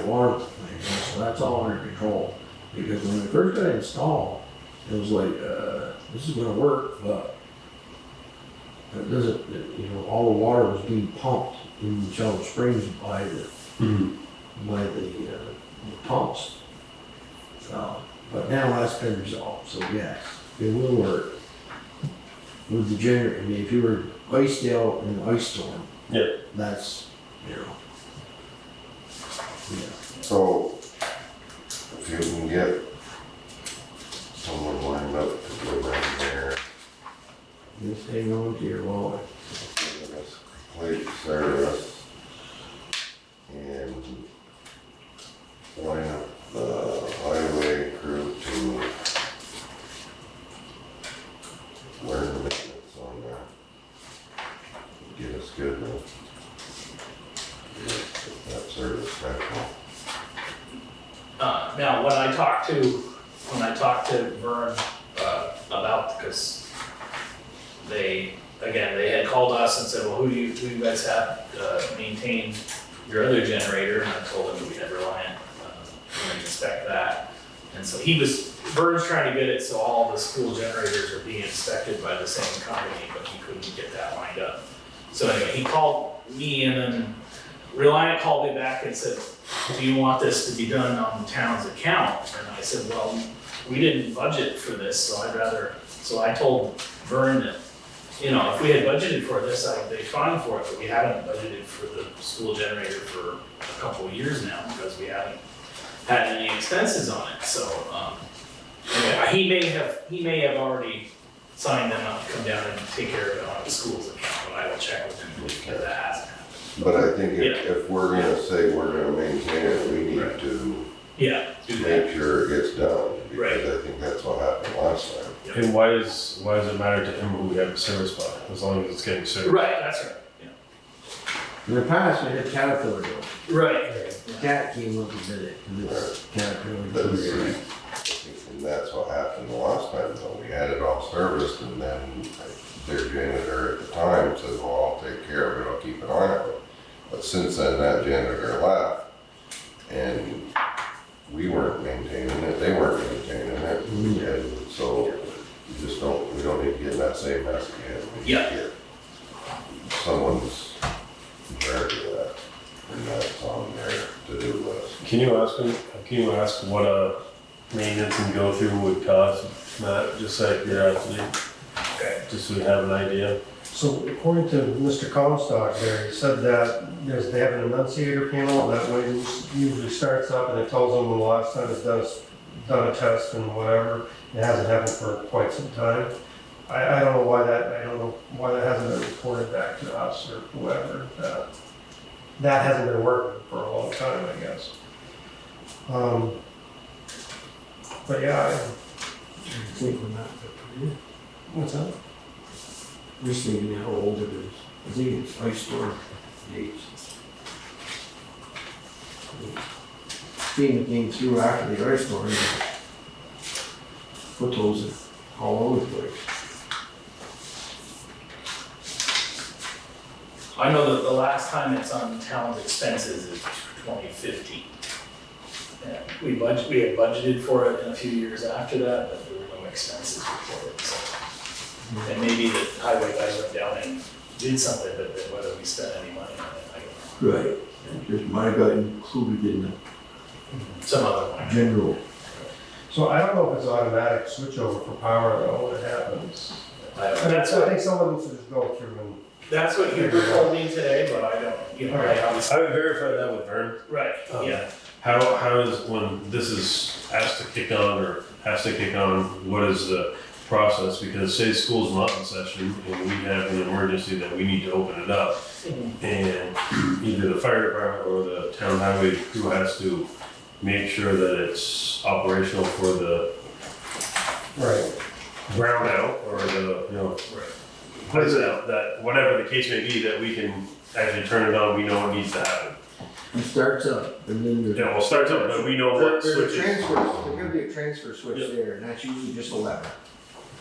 water plant, so that's all under control. Because when it first got installed, it was like, this is gonna work, but it doesn't, all the water was being pumped in Sheldon Springs by the pumps. But now that's been resolved, so yes, it will work. With the generator, I mean, if you were iced out in an ice storm. Yeah. That's, yeah. So, if you can get someone lined up to go down there, Just hang on to your wallet. give us complete service and line up the highway crew to learn the maintenance on that. Get us good with that service back home. Now, when I talked to Vern, about, because they had called us and said, well, who do you guys have, maintain your other generator? And I told them that we had Reliant, and inspect that. And so Vern's trying to get it so all the school generators are being inspected by the same company, but he couldn't get that lined up. So anyway, he called me, and then Reliant called me back and said, do you want this to be done on the town's account? And I said, well, we didn't budget for this, so I told Vern that, if we had budgeted for this, I'd be fine for it, but we haven't budgeted for the school generator for a couple of years now, because we haven't had any expenses on it, so, anyway, he may have already sign them up to come down and take care of it on the school's account, but I will check with him if that hasn't happened. But I think if we're gonna say we're gonna maintain it, we need Right. to Yeah, do that. make sure it gets done, Right. because I think that's what happened last time. And why does it matter to him who we have it serviced by, as long as it's getting serviced? Right, that's right, In the past, we had Caterpillar do it. yeah. Right. Cat came up and did it, because it's Caterpillar. That's, and that's what happened the last time, though, we had it all serviced, and then their janitor at the time said, well, I'll take care of it, I'll keep an eye on it. But since then, that janitor left, and we weren't maintaining it, they weren't maintaining it, and so we don't need to get in that same mess again. We need to get someone's in charge of that, and that's on their to-do list. Can you ask what a maintenance and go through would cost, Matt, just out of curiosity? Okay. Just so we have an idea. So according to Mr. Comstock there, he said that they have an annunciator panel that way usually starts up and it tells them when the last time it's done a test and whatever. It hasn't happened for quite some time. I don't know why that hasn't been reported back to us or whoever. That hasn't been working for a long time, I guess. But yeah, I think we're not, what's that? just thinking how old it is. I think it's ice storm dates. FEMA came through after the ice storm, and put those all over the place. I know that the last time it's on town's expenses is 2015. And we had budgeted for it in a few years after that, but there were no expenses for it, so. And maybe the highway guys went down and did something, but then whether we spent any money on it, I don't know. Right. Just might have got included in the Some other one. general. So I don't know if it's automatic switchover for power though, when it happens. I think someone needs to just go through and. That's what Hubert told me today, but I don't, I obviously. I would verify that with Vern. Right, yeah. How is, when this is asked to kick on or has to kick on, what is the process? Because say school's not in session and we have an emergency that we need to open it up, and either the fire department or the town highway crew has to make sure that it's operational for the Right. brownout or the, ice out, that whatever the case may be, that we can actually turn it on, we know what needs to happen. It starts up, and then there's. Yeah, well, it starts up, but we know what There's a switches. transfer, there's gonna be a transfer switch there, and that's usually just a lever.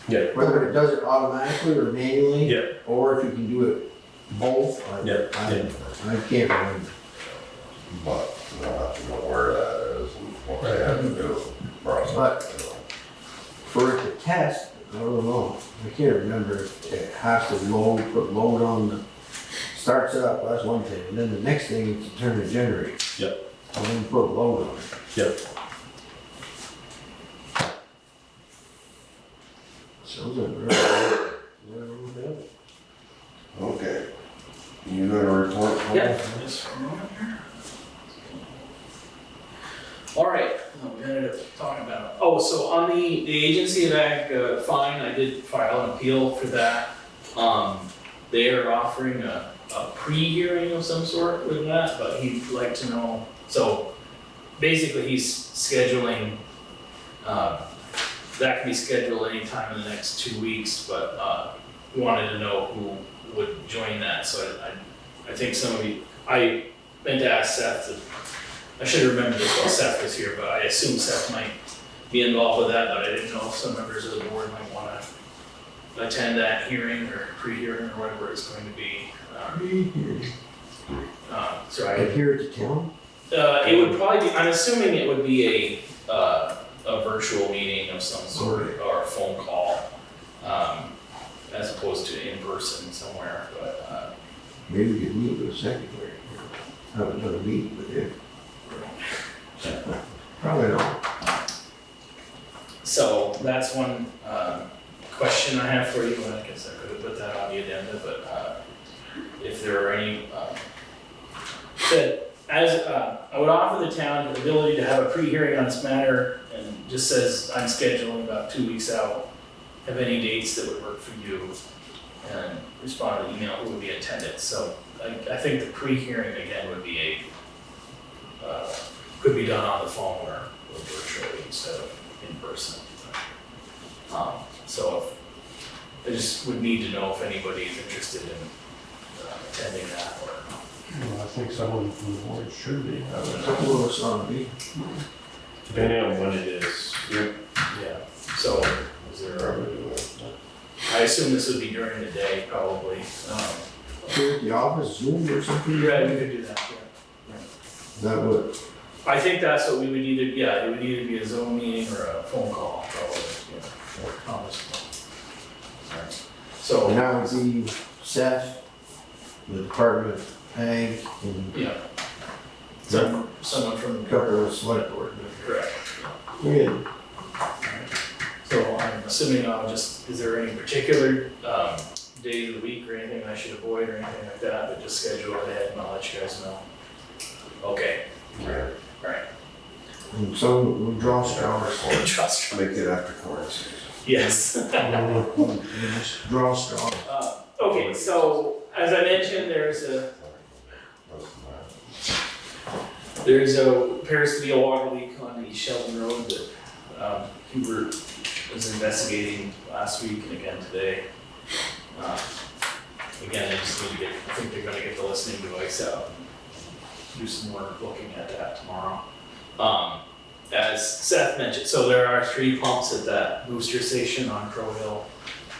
Yeah. Whether it does it automatically or manually. Yeah. Or if you can do it both, I can't remember. But we'll have to know where that is and what they have to do. But for it to test, I don't know, I can't remember if it has to put load on the, starts up, that's one thing, and then the next thing is to turn the generator. Yep. And then put load on it. Yep. Sounds like really. Okay. You got a report? Paul? Yeah. Just a moment here. All right, we ended up talking about, so on the agency of ag fine, I did file an appeal for that. They are offering a pre-hearing of some sort with that, but he'd like to know, so basically he's scheduling, that can be scheduled anytime in the next 2 weeks, but we wanted to know who would join that, so I think some of you, I meant to ask Seth, I should have remembered this while Seth was here, but I assume Seth might be involved with that, but I didn't know if some members of the board might wanna attend that hearing or pre-hearing or whatever it's going to be. So I, Adhere to town? it would probably be, I'm assuming it would be a virtual meeting of some sort or a phone call, as opposed to in person somewhere, but, Maybe we could meet with a secretary, have another meeting with him. Probably not. so that's one, question I have for you, and I guess I could have put that on the agenda, but, if there are any, that as, I would offer the town the ability to have a pre-hearing on this matter, and just says I'm scheduling about 2 weeks out, have any dates that would work for you, and respond to the email who would be attended. So I think the pre-hearing again would be could be done on the phone or virtually instead of in person. So I just would need to know if anybody is interested in attending that or not. Well, I think someone from the board should be. I would- A couple of us ought to be. Depending on when it is. Yeah, so is there, I assume this would be during the day probably. Here at the office, Zoom or something? Yeah, we could do that, yeah. That would, I think that's what we would either, yeah, it would either be a Zoom meeting or a phone call probably, or conference call. Alright. So, and that would be Seth, the Department of Ag, and yeah. Someone from a the couple of select board. correct. Yeah. So I'm assuming is there any particular days of the week or anything I should avoid or anything like that, but just schedule it ahead and I'll let you guys know. Okay. Alright. And some will draw straws. Trust. Make it after corn season. Yes. Just draw straws. Okay, so as I mentioned, appears to be a water leak on the Sheldon Road that Hubert was investigating last week and again today. Again, I think they're gonna get the listening device out and do some more looking at that tomorrow. As Seth mentioned, so there are 3 pumps at that booster station on Crow Hill,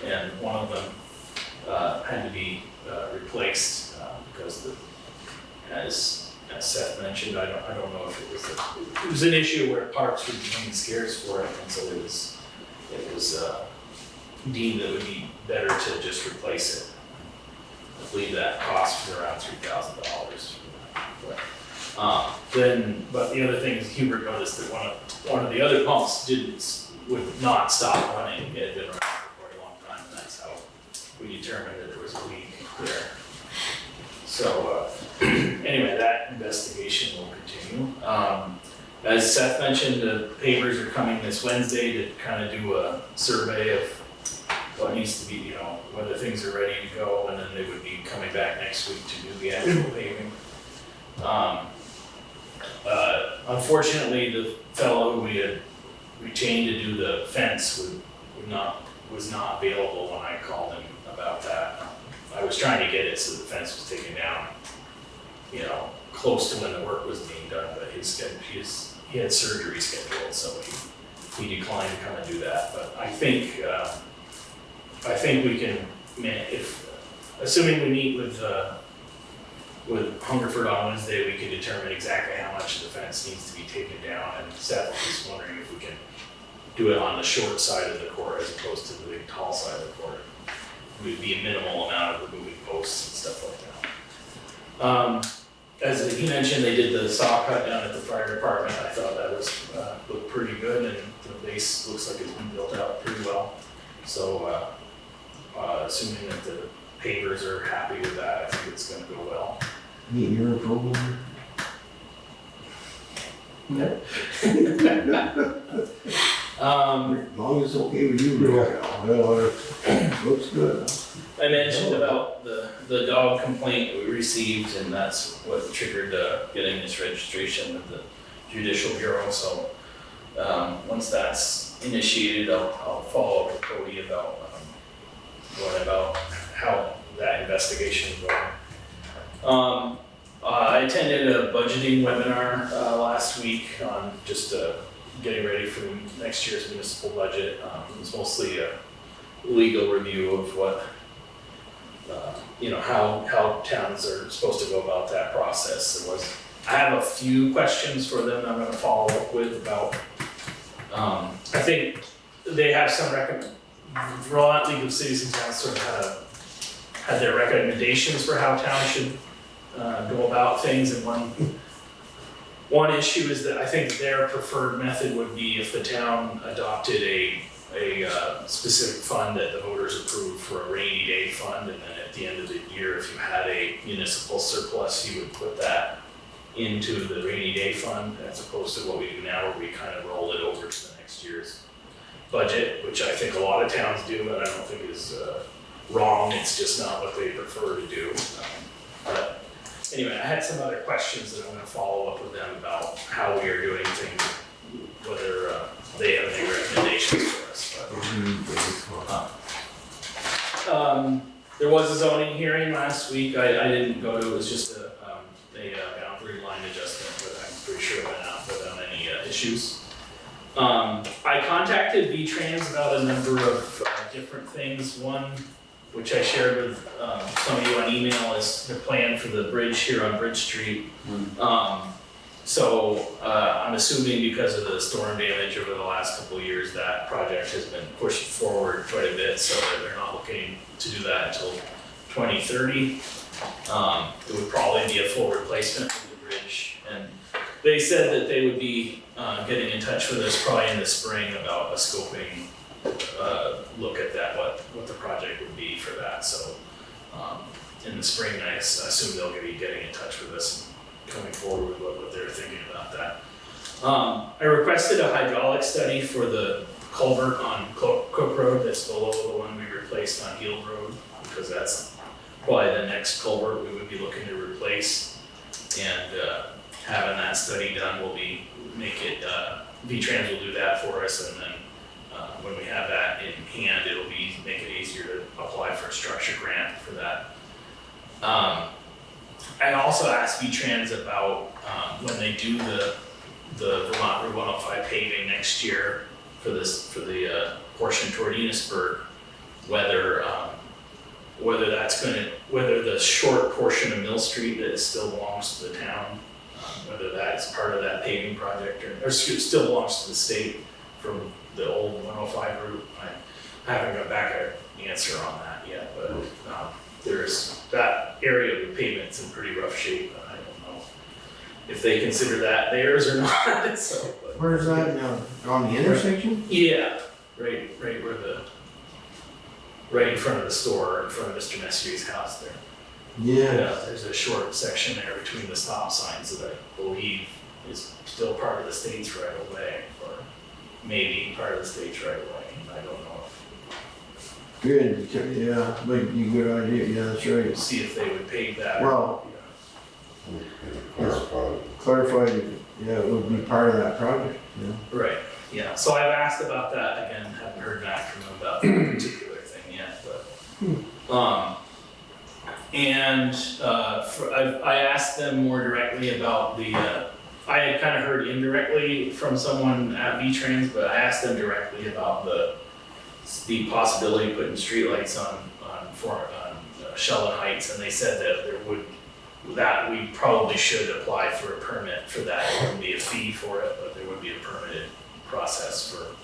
and one of them had to be replaced because as Seth mentioned, I don't know if it was an issue where parts were becoming scarce for it, and so it was deemed that it would be better to just replace it. I believe that cost was around $3,000. But the other thing is Hubert noticed that one of the other pumps would not stop running. It had been running for a long time, and that's how we determined that there was a leak there. So anyway, that investigation will continue. As Seth mentioned, the pavers are coming this Wednesday to kind of do a survey of what needs to be, whether things are ready to go, and then they would be coming back next week to do the actual paving. Unfortunately, the fellow who we had retained to do the fence was not available when I called him about that. I was trying to get it so the fence was taken down, close to when the work was being done, but he had surgery scheduled, so he declined to come and do that. But I think we can, assuming we meet with Hungerford on Wednesday, we can determine exactly how much of the fence needs to be taken down, and Seth was wondering if we can do it on the short side of the court as opposed to the big tall side of the court. It would be a minimal amount of removing posts and stuff like that. As he mentioned, they did the saw cut down at the fire department. I thought that looked pretty good, and the base looks like it's been built out pretty well. So assuming that the pavers are happy with that, I think it's gonna go well. Meet your approval. As long as it's okay with you. Looks good. I mentioned about the dog complaint we received, and that's what triggered getting this registration with the Judicial Bureau. So once that's initiated, I'll follow up with Cody about how that investigation is going. I attended a budgeting webinar last week on just getting ready for next year's municipal budget. It was mostly a legal review of what, how towns are supposed to go about that process. I have a few questions for them I'm gonna follow up with about, I think they have some Vermont League of Cities and Towns sort of had their recommendations for how towns should go about things, and one issue is that I think their preferred method would be if the town adopted a specific fund that the voters approved for a rainy day fund, and then at the end of the year, if you had a municipal surplus, you would put that into the rainy day fund, as opposed to what we do now, where we kind of roll it over to the next year's budget, which I think a lot of towns do, and I don't think is wrong, it's just not what they prefer to do. But anyway, I had some other questions that I'm gonna follow up with them about how we are doing things, whether they have any recommendations for us. But, there was a zoning hearing last week, I didn't go to, it was just a boundary line adjustment, but I'm pretty sure it went out without any issues. I contacted V-Trans about a number of different things. One, which I shared with some of you on email, is the plan for the bridge here on Bridge Street. So I'm assuming because of the storm damage over the last couple of years, that project has been pushed forward quite a bit, so that they're not looking to do that until 2030. It would probably be a full replacement of the bridge, and they said that they would be getting in touch with us probably in the spring about a scoping look at that, what the project would be for that. So in the spring, I assume they'll be getting in touch with us and coming forward with what they're thinking about that. I requested a hydraulic study for the culvert on Cook Road that's below the one we replaced on Heald Road, because that's probably the next culvert we would be looking to replace. And having that study done will make it, V-Trans will do that for us, and then when we have that in hand, it'll make it easier to apply for a structure grant for that. I also asked V-Trans about when they do the Vermont Route 105 paving next year for the portion toward Enosburg, whether the short portion of Mill Street that still belongs to the town, whether that's part of that paving project or still belongs to the state from the old 105 route. I haven't got back an answer on that yet, but there's that area of the pavement's in pretty rough shape. I don't know if they consider that theirs or not. So, but, Where's that now? On the intersection? yeah, right in front of the store, in front of Mr. Messier's house there. Yeah. There's a short section there between the stop signs that I believe is still part of the state's right of way, or maybe part of the state's right of way. I don't know. Good, yeah, but you good idea, yeah, that's right. See if they would pave that. Well, clarified, yeah, it would be part of that project, yeah. Right, yeah, so I've asked about that, again, haven't heard back from them about that particular thing yet, but. I asked them more directly about I had kind of heard indirectly from someone at V-Trans, but I asked them directly about the possibility of putting streetlights on Sheldon Heights, and they said that we probably should apply for a permit for that. There wouldn't be a fee for it, but there would be a permitted process for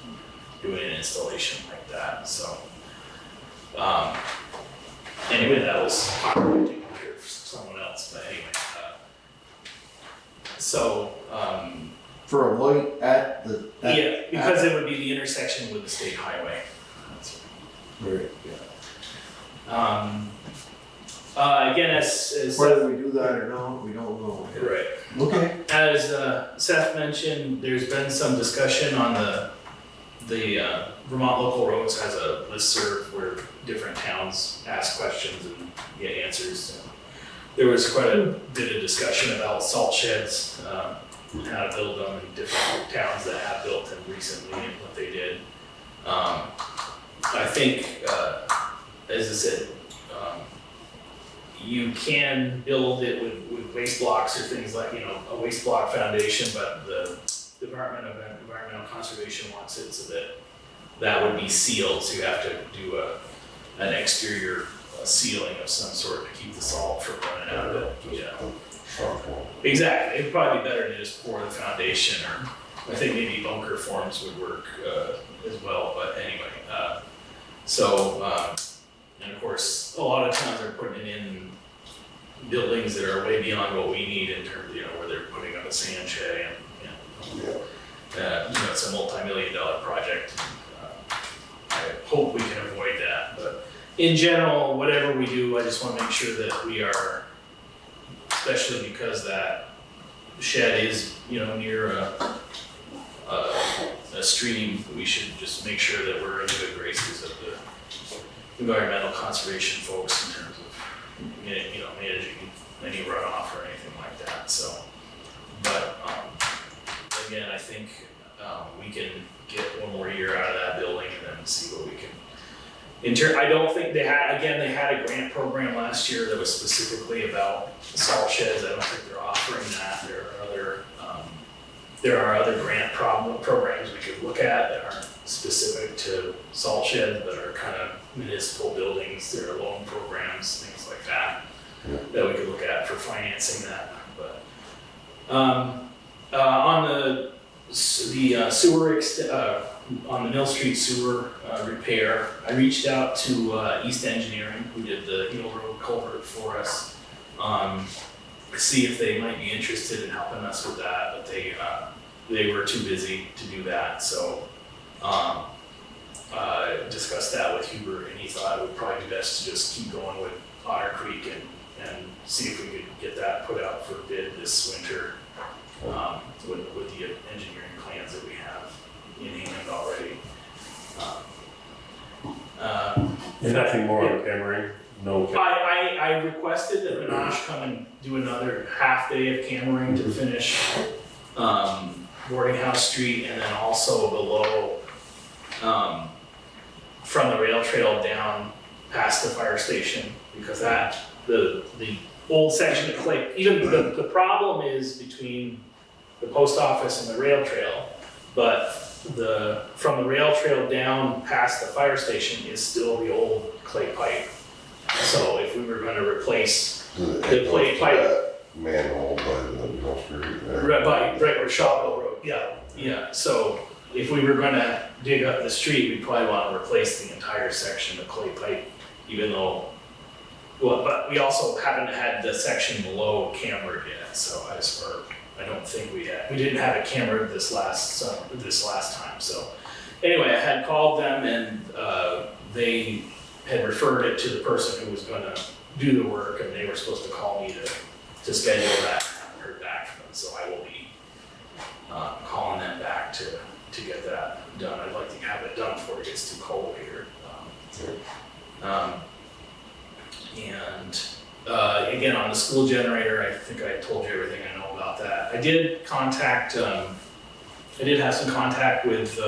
doing an installation like that, so. Anyway, that was taken care of someone else, but anyway. For a light at the. Yeah, because it would be the intersection with the state highway. Right. Again, as Whether we do that or not, we don't know. right. Okay. As Seth mentioned, there's been some discussion on the Vermont Local Roads has a listserv where different towns ask questions and get answers. And there was quite a bit of discussion about salt sheds, how to build them in different towns that have built them recently and what they did. I think, as I said, you can build it with waste blocks or things like, a waste block foundation, but the Department of Environmental Conservation wants it so that would be sealed, so you have to do an exterior sealing of some sort to keep the salt from running out of it. Yeah. Exactly. It'd probably be better to just pour the foundation, or I think maybe bunker forms would work as well. But anyway, and of course, a lot of towns are putting in buildings that are way beyond what we need in terms, where they're putting up a sand shed and it's a multi-million-dollar project. I hope we can avoid that, but in general, whatever we do, I just want to make sure that we are, especially because that shed is, near a stream, we should just make sure that we're in good graces of the environmental conservation folks in terms of, you know, managing any runoff or anything like that, so. But, again, I think, we can get one more year out of that building and then see what we can. I don't think they had a grant program last year that was specifically about salt sheds. I don't think they're offering that. There are other grant programs we could look at that aren't specific to salt sheds, but are kind of municipal buildings. There are loan programs, things like that, that we could look at for financing that. But on the sewer on the Mill Street sewer repair, I reached out to East Engineering, who did the Hill Road culvert for us, see if they might be interested in helping us with that, but they were too busy to do that, so discussed that with Hubert, and he thought it would probably be best to just keep going with Otter Creek and see if we could get that put out for bid this winter, with the engineering plans that we have in hand already. And nothing more on Cameron? No. I requested that Minash come and do another half day of cammering to finish Boarding House Street, and then also below from the rail trail down past the fire station, because the old section of clay, even the problem is between the post office and the rail trail, but from the rail trail down past the fire station is still the old clay pipe. So if we were gonna replace the clay pipe. Manhole by the Mill Street there. Right where Shawville Road, yeah. So if we were gonna dig up the street, we'd probably wanna replace the entire section of clay pipe, even though, but we also haven't had the section below cambered yet, so I don't think we didn't have it cambered this last time, so. Anyway, I had called them and they had referred it to the person who was gonna do the work, and they were supposed to call me to schedule that. I haven't heard back from them, so I will be calling them back to get that done. I'd like to have it done before it gets too cold here. Again, on the school generator, I think I told you everything I know about that. I did have some contact with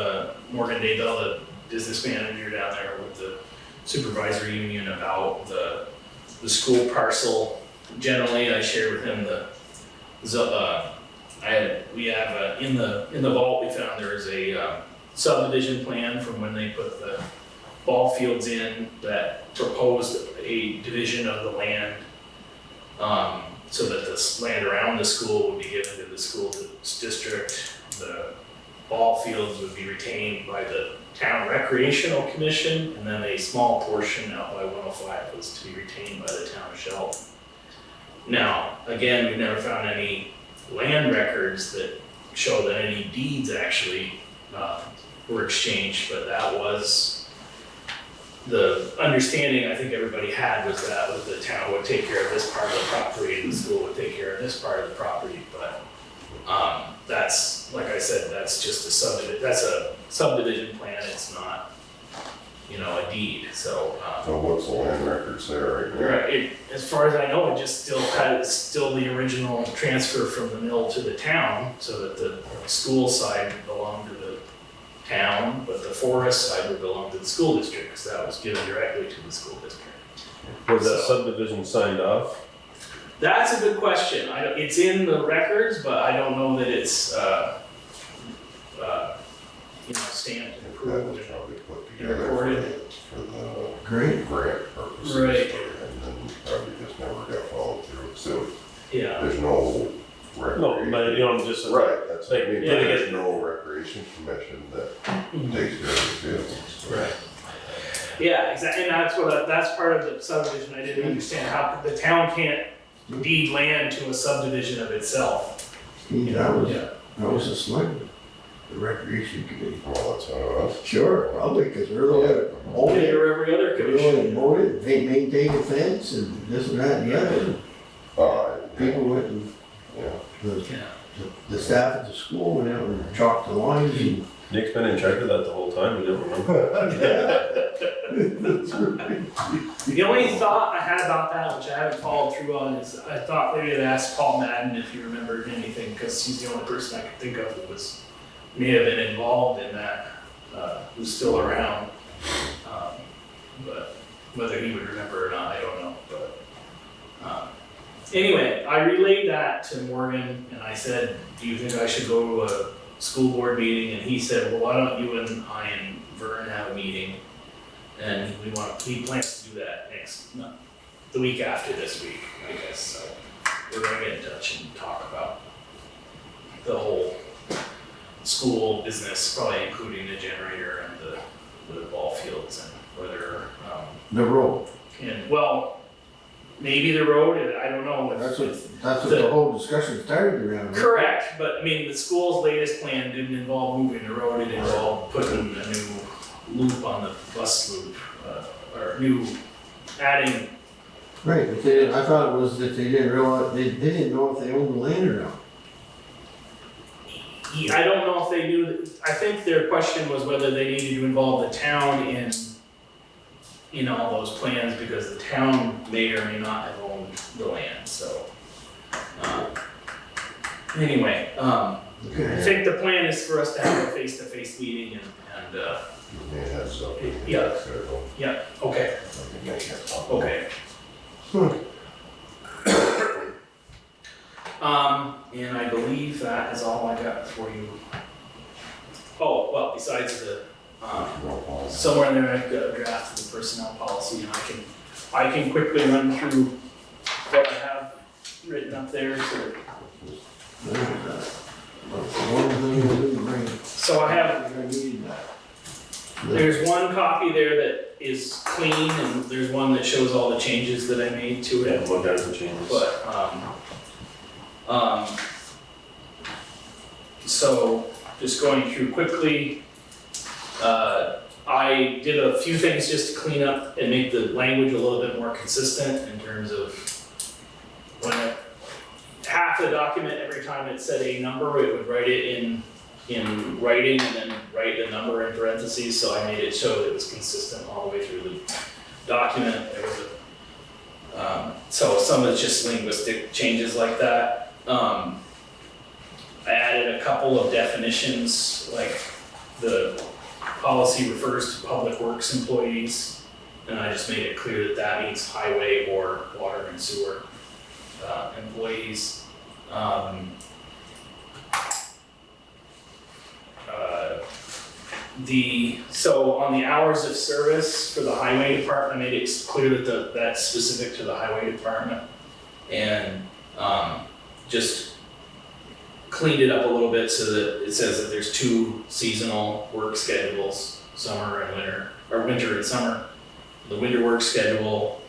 Morgan Daybell, the business manager down there with the supervisory union, about the school parcel. Generally, I shared with him we have in the vault we found there is a subdivision plan from when they put the ball fields in that proposed a division of the land, so that this land around the school would be given to the school district. The ball fields would be retained by the town recreational commission, and then a small portion out by 105 was to be retained by the town of Sheldon. Now, again, we've never found any land records that show that any deeds actually were exchanged, but that was the understanding I think everybody had, was that the town would take care of this part of the property and the school would take care of this part of the property, but that's, like I said, that's just that's a subdivision plan, it's not, a deed, so. So what's the land records there right now? Right, as far as I know, it just still the original transfer from the mill to the town, so that the school side belonged to the town, but the forest side would belong to the school district, because that was given directly to the school district. Was that subdivision signed off? That's a good question. It's in the records, but I don't know that it's, stamped and That approved. was probably put together Recorded. for the Great. grant purposes. Right. And then probably just never got followed through, so Yeah, there's no recreation. No, but I'm just. Right, that's what I mean, Yeah. there's no recreation commission that takes care of the fields. right. Yeah, exactly, and that's part of the subdivision. I didn't understand how the town can't deed land to a subdivision of itself. Steve, that Yeah. was a select, the recreation committee. Well, that's how it was. Sure, probably, because they're the one that own Okay, it, or every other they're the one that commission. mowed it, they maintained the fence and this and that and the other. People went and, Yeah. the Yeah. the staff at the school went out and chalked the lines and Nick's been in charge of that the whole time, we don't remember. The only thought I had about that, which I haven't followed through on, is I thought maybe I'd ask Paul Madden if he remembered anything, because he's the only person I could think of that may have been involved in that, who's still around. But whether he would remember or not, I don't know, but, anyway, I relayed that to Morgan, and I said, do you think I should go to a school board meeting? And he said, well, why don't you and I and Vern have a meeting? And he plans to do that the week after this week, I guess, so we're gonna get in touch and talk about the whole school business, probably including the generator and the ball fields and whether, The road, and, well, maybe the road, I don't know. that's what the whole discussion started around. Correct, but I mean, the school's latest plan didn't involve moving the road, it involved putting a new loop on the bus loop, or adding. Right, but I thought it was that they didn't realize, they didn't know if they owned the land or not. I don't know if they knew, I think their question was whether they needed to involve the town in all those plans, because the town may or may not have owned the land, so. Anyway, I Okay. think the plan is for us to have a face-to-face meeting and Yeah, that's okay. Yeah. So, yeah, okay, I can make it up. okay. And I believe that is all I got for you. Oh, well, besides the, somewhere in there I've got a draft of the personnel policy, and I can quickly run through what I have written up there, so. One thing I didn't bring, So I have, I need that. there's one copy there that is clean, and there's one that shows all the changes that I made to Yeah, it. look at the changes. But, so just going through quickly, I did a few things just to clean up and make the language a little bit more consistent in terms of when half the document, every time it said a number, it would write it in writing and then write the number in parentheses, so I made it so it was consistent all the way through the document. There was so some of it's just linguistic changes like that. I added a couple of definitions, like the policy refers to public works employees, and I just made it clear that that means highway or water and sewer employees. So on the hours of service for the highway department, I made it clear that that's specific to the highway department, and just cleaned it up a little bit so that it says that there's 2 seasonal work schedules, summer and winter, or winter and summer. The winter work schedule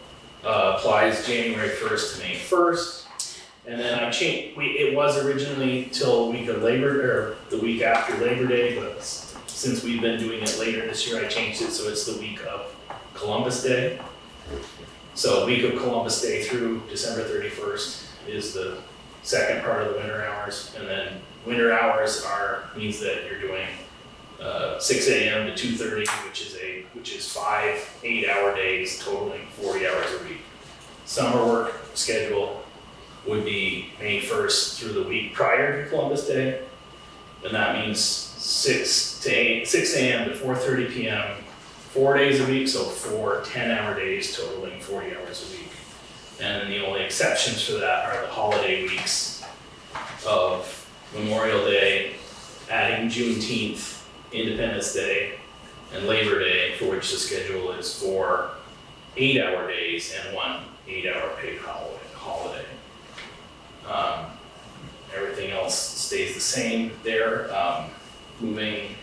applies January 1st to May 1st, and then I changed. It was originally till the week of or the week after Labor Day, but since we've been doing it later this year, I changed it so it's the week of Columbus Day. So week of Columbus Day through December 31st is the second part of the winter hours, and then winter hours means that you're doing 6 a.m. to 2:30, which is 5 8-hour days totaling 40 hours a week. Summer work schedule would be May 1st through the week prior to Columbus Day, and that means 6 a.m. to 4:30 p.m. 4 days a week, so 4 10-hour days totaling 40 hours a week. And the only exceptions for that are the holiday weeks of Memorial Day, adding Juneteenth, Independence Day, and Labor Day, for which the schedule is 4 8-hour days and 1 8-hour paid holiday. Everything else stays the same there. Moving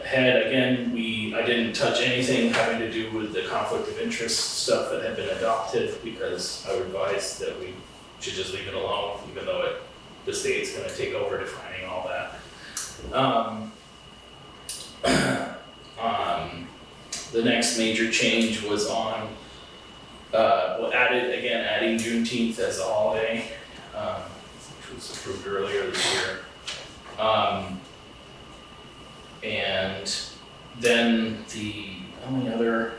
ahead, again, I didn't touch anything having to do with the conflict of interest stuff that had been adopted, because I would advise that we should just leave it alone, even though the state's gonna take over defining all that. The next major change was on, adding Juneteenth as a holiday, which was approved earlier this year. And then the only other,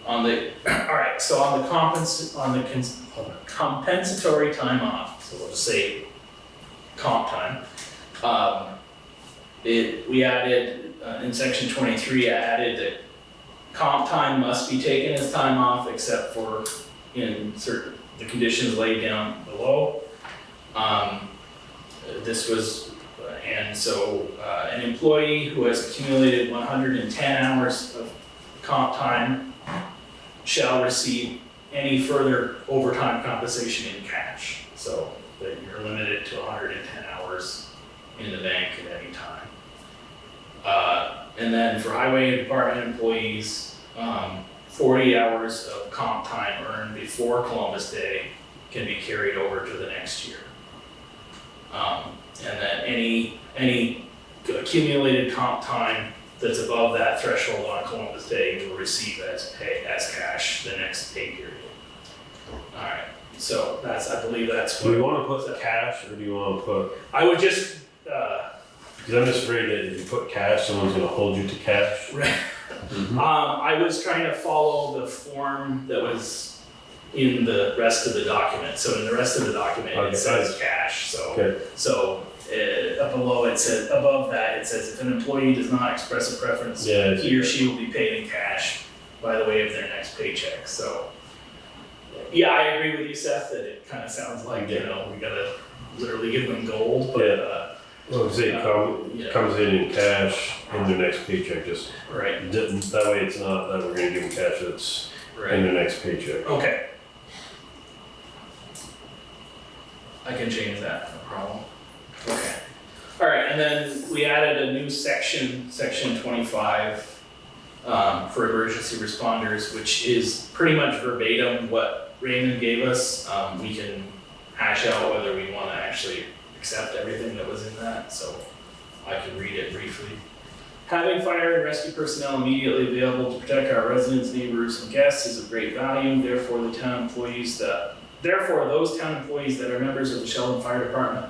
alright, so on the compensatory time off, so we'll just say comp time. We added, in section 23, I added that comp time must be taken as time off except for in certain, the conditions laid down below. This was, and so an employee who has accumulated 110 hours of comp time shall receive any further overtime compensation in cash. So that you're limited to 110 hours in the bank at any time. And then for highway department employees, 40 hours of comp time earned before Columbus Day can be carried over to the next year. And then any accumulated comp time that's above that threshold on Columbus Day, you'll receive as cash the next pay period. Alright, so that's, I believe that's Do what. we wanna put cash or do you wanna put, I would just, because I'm just afraid that if you put cash, someone's gonna hold you to cash. right. I was trying to follow the form that was in the rest of the document. So in the rest of the document, Okay, it says cash, so. Okay, Up below it says, above that, it says if an employee does not express a preference, yeah, he or she will be paid in cash by the way of their next paycheck, so. Yeah, I agree with you, Seth, that it kinda sounds like, we gotta literally give them gold, but, well, say it yeah. comes in cash in their next paycheck, just, Right, that way it's not that we're gonna give them cash, it's in right, their next paycheck. okay. I can change that, no problem. Okay. Alright, and then we added a new section, section 25, for emergency responders, which is pretty much verbatim what Raymond gave us. We can hash out whether we wanna actually accept everything that was in that, so I can read it briefly. Having fire and rescue personnel immediately available to protect our residents, neighbors, and guests is of great value. Therefore, those town employees that are members of the Sheldon Fire Department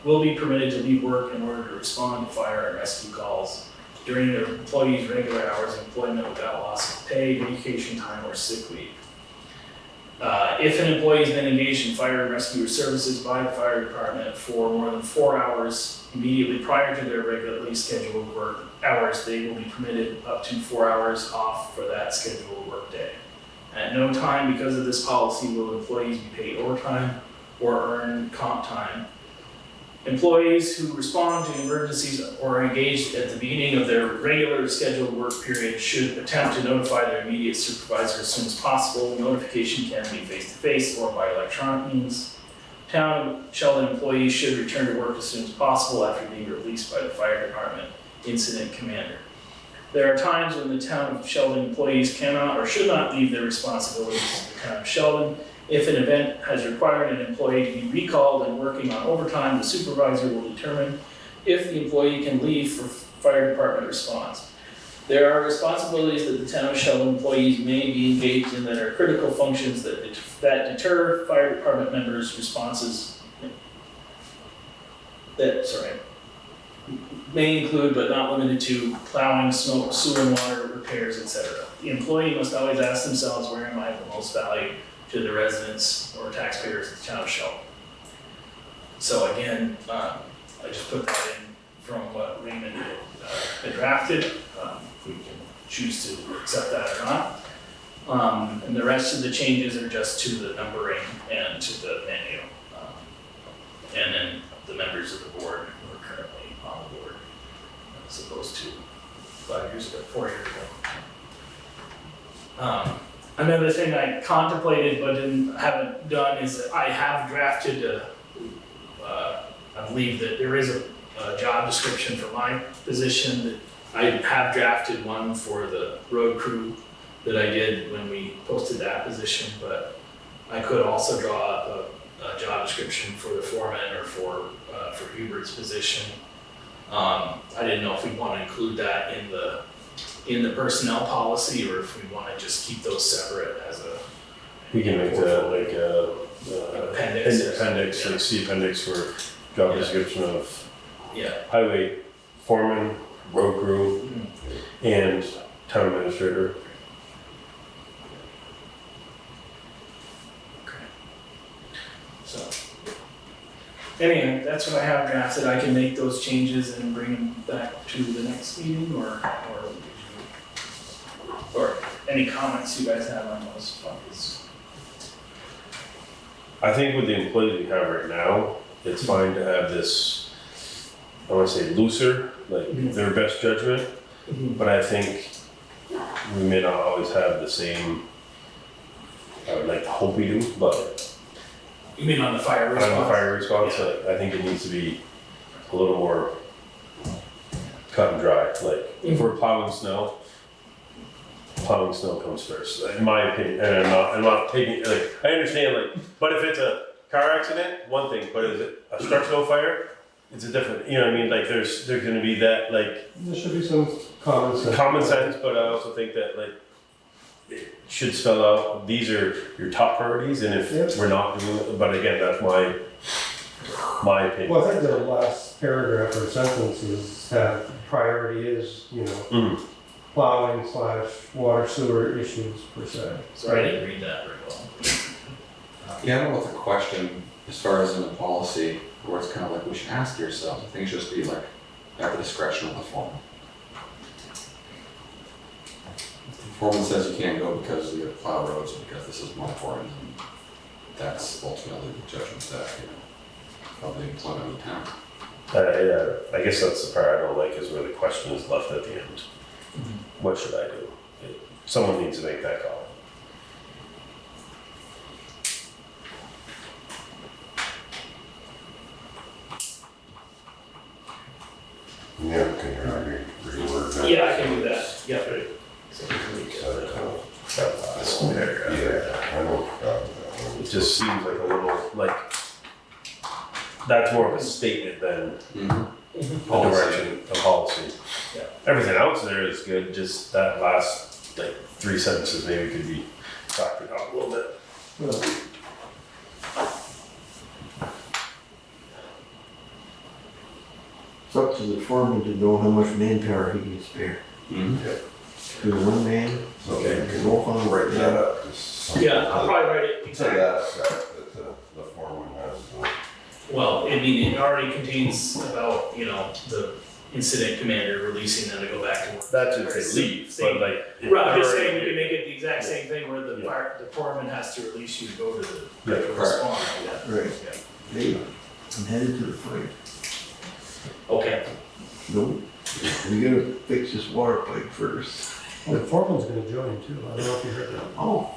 will be permitted to leave work in order to respond to fire and rescue calls during their employees' regular hours of employment without loss of pay, vacation time, or sick leave. If an employee has been engaged in fire and rescue services by the fire department for more than 4 hours immediately prior to their regularly scheduled work hours, they will be permitted up to 4 hours off for that scheduled work day. At no time, because of this policy, will employees be paid overtime or earn comp time. Employees who respond to emergencies or are engaged at the beginning of their regular scheduled work period should attempt to notify their immediate supervisor as soon as possible. Notification can be face-to-face or by electronic means. Town Sheldon employees should return to work as soon as possible after being released by the fire department incident commander. There are times when the town of Sheldon employees cannot or should not leave their responsibilities to the town of Sheldon. If an event has required an employee to be recalled and working on overtime, the supervisor will determine if the employee can leave for fire department response. There are responsibilities that the town of Sheldon employees may be engaged in that are critical functions that deter fire department members' responses. May include but not limited to plowing, snow, sewer and water repairs, etc. The employee must always ask themselves, where am I the most value to the residents or taxpayers of the town of Sheldon? So again, I just put that in from what Raymond had drafted. We can choose to accept that or not. And the rest of the changes are just to the numbering and to the menu. And then the members of the board who are currently on the board, as opposed to 4 years ago. Another thing I contemplated but haven't done is that I have drafted I believe that there is a job description for my position, that I have drafted one for the road crew that I did when we posted that position, but I could also draw up a job description for the foreman or for Hubert's position. I didn't know if we'd want to include that in the personnel policy, or if we want to just keep those separate as a. We can make that like Appendix. appendix, Yeah. like C appendix for job Yeah. description of Yeah, highway foreman, road crew, and town administrator. So, anyway, that's what I have drafted. I can make those changes and bring them back to the next meeting, or any comments you guys have on those funds. I think with the employees we have right now, it's fine to have this, I wanna say looser, like their best judgment, but I think we may not always have the same, I would like to hope we do, but You mean on the fire on response? the fire response, I think it needs to be a little more cut and dry, like if we're plowing snow comes first, in my opinion, and I'm not taking, like, I understand, like, but if it's a car accident, one thing, but is it a structural fire, it's a different, you know what I mean, like, there's gonna be that, like, There should be some common sense. common sense, but I also think that, like, it should spell out, these are your top priorities, and if Yep. we're not doing it, but again, that's my opinion. Well, I think the last paragraph or sentences have priority is, you know, Mm. plowing / water sewer issues per se. Sorry, I didn't read that very well. Yeah, I don't know what the question, as far as in the policy, where it's kind of like, we should ask yourself, I think it should just be like, at the discretion of the foreman. If the foreman says you can't go because you have plow roads, because this is my foreman, then that's ultimately the judgment that, you know, of the employment of the town. Yeah, I guess that's the part I don't like, is where the question is left at the end. What should I do? Someone needs to make that call. Yeah, can you reword that? Yeah, I can do that, yep. So, That last paragraph. Yeah, I know, that one. It just seems like a little, like, that's more of a statement than a direction, a policy. Yeah. Everything else there is good, just that last, like, 3 sentences maybe could be factored out a little bit. Well, it's up to the foreman to know how much manpower he can spare. To one man, So Okay. you can walk on write that up, just. Yeah, I'll probably write it To exactly. that effect, that the foreman has. Well, I mean, it already contains about, you know, the incident commander releasing them to go back to work. That's if they leave, Same. but like. if Right, I'm just they're saying, we already- can make it the exact same thing where the Yeah. fire, the foreman has to release you to go to the, Yeah, to correct. respond, yeah. right, Yeah. hey, I'm headed to the fire. Okay, No, we gotta fix this water pipe first. The foreman's gonna join too, I don't know if you heard that. Oh,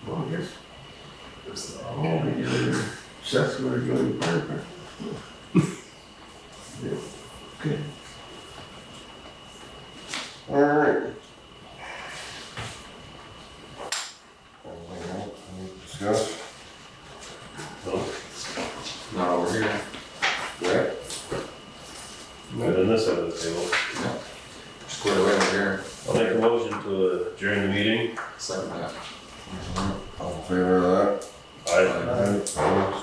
well, yes. Oh, yeah, Seth's gonna join the fire department. Yeah, okay. Alright. Anything else we need to discuss? Not over here. Right? Good on this end of the table. Yeah. Squared away over here. I'll make a motion to adjourn the meeting. Second that. All in favor of that? I Opposed?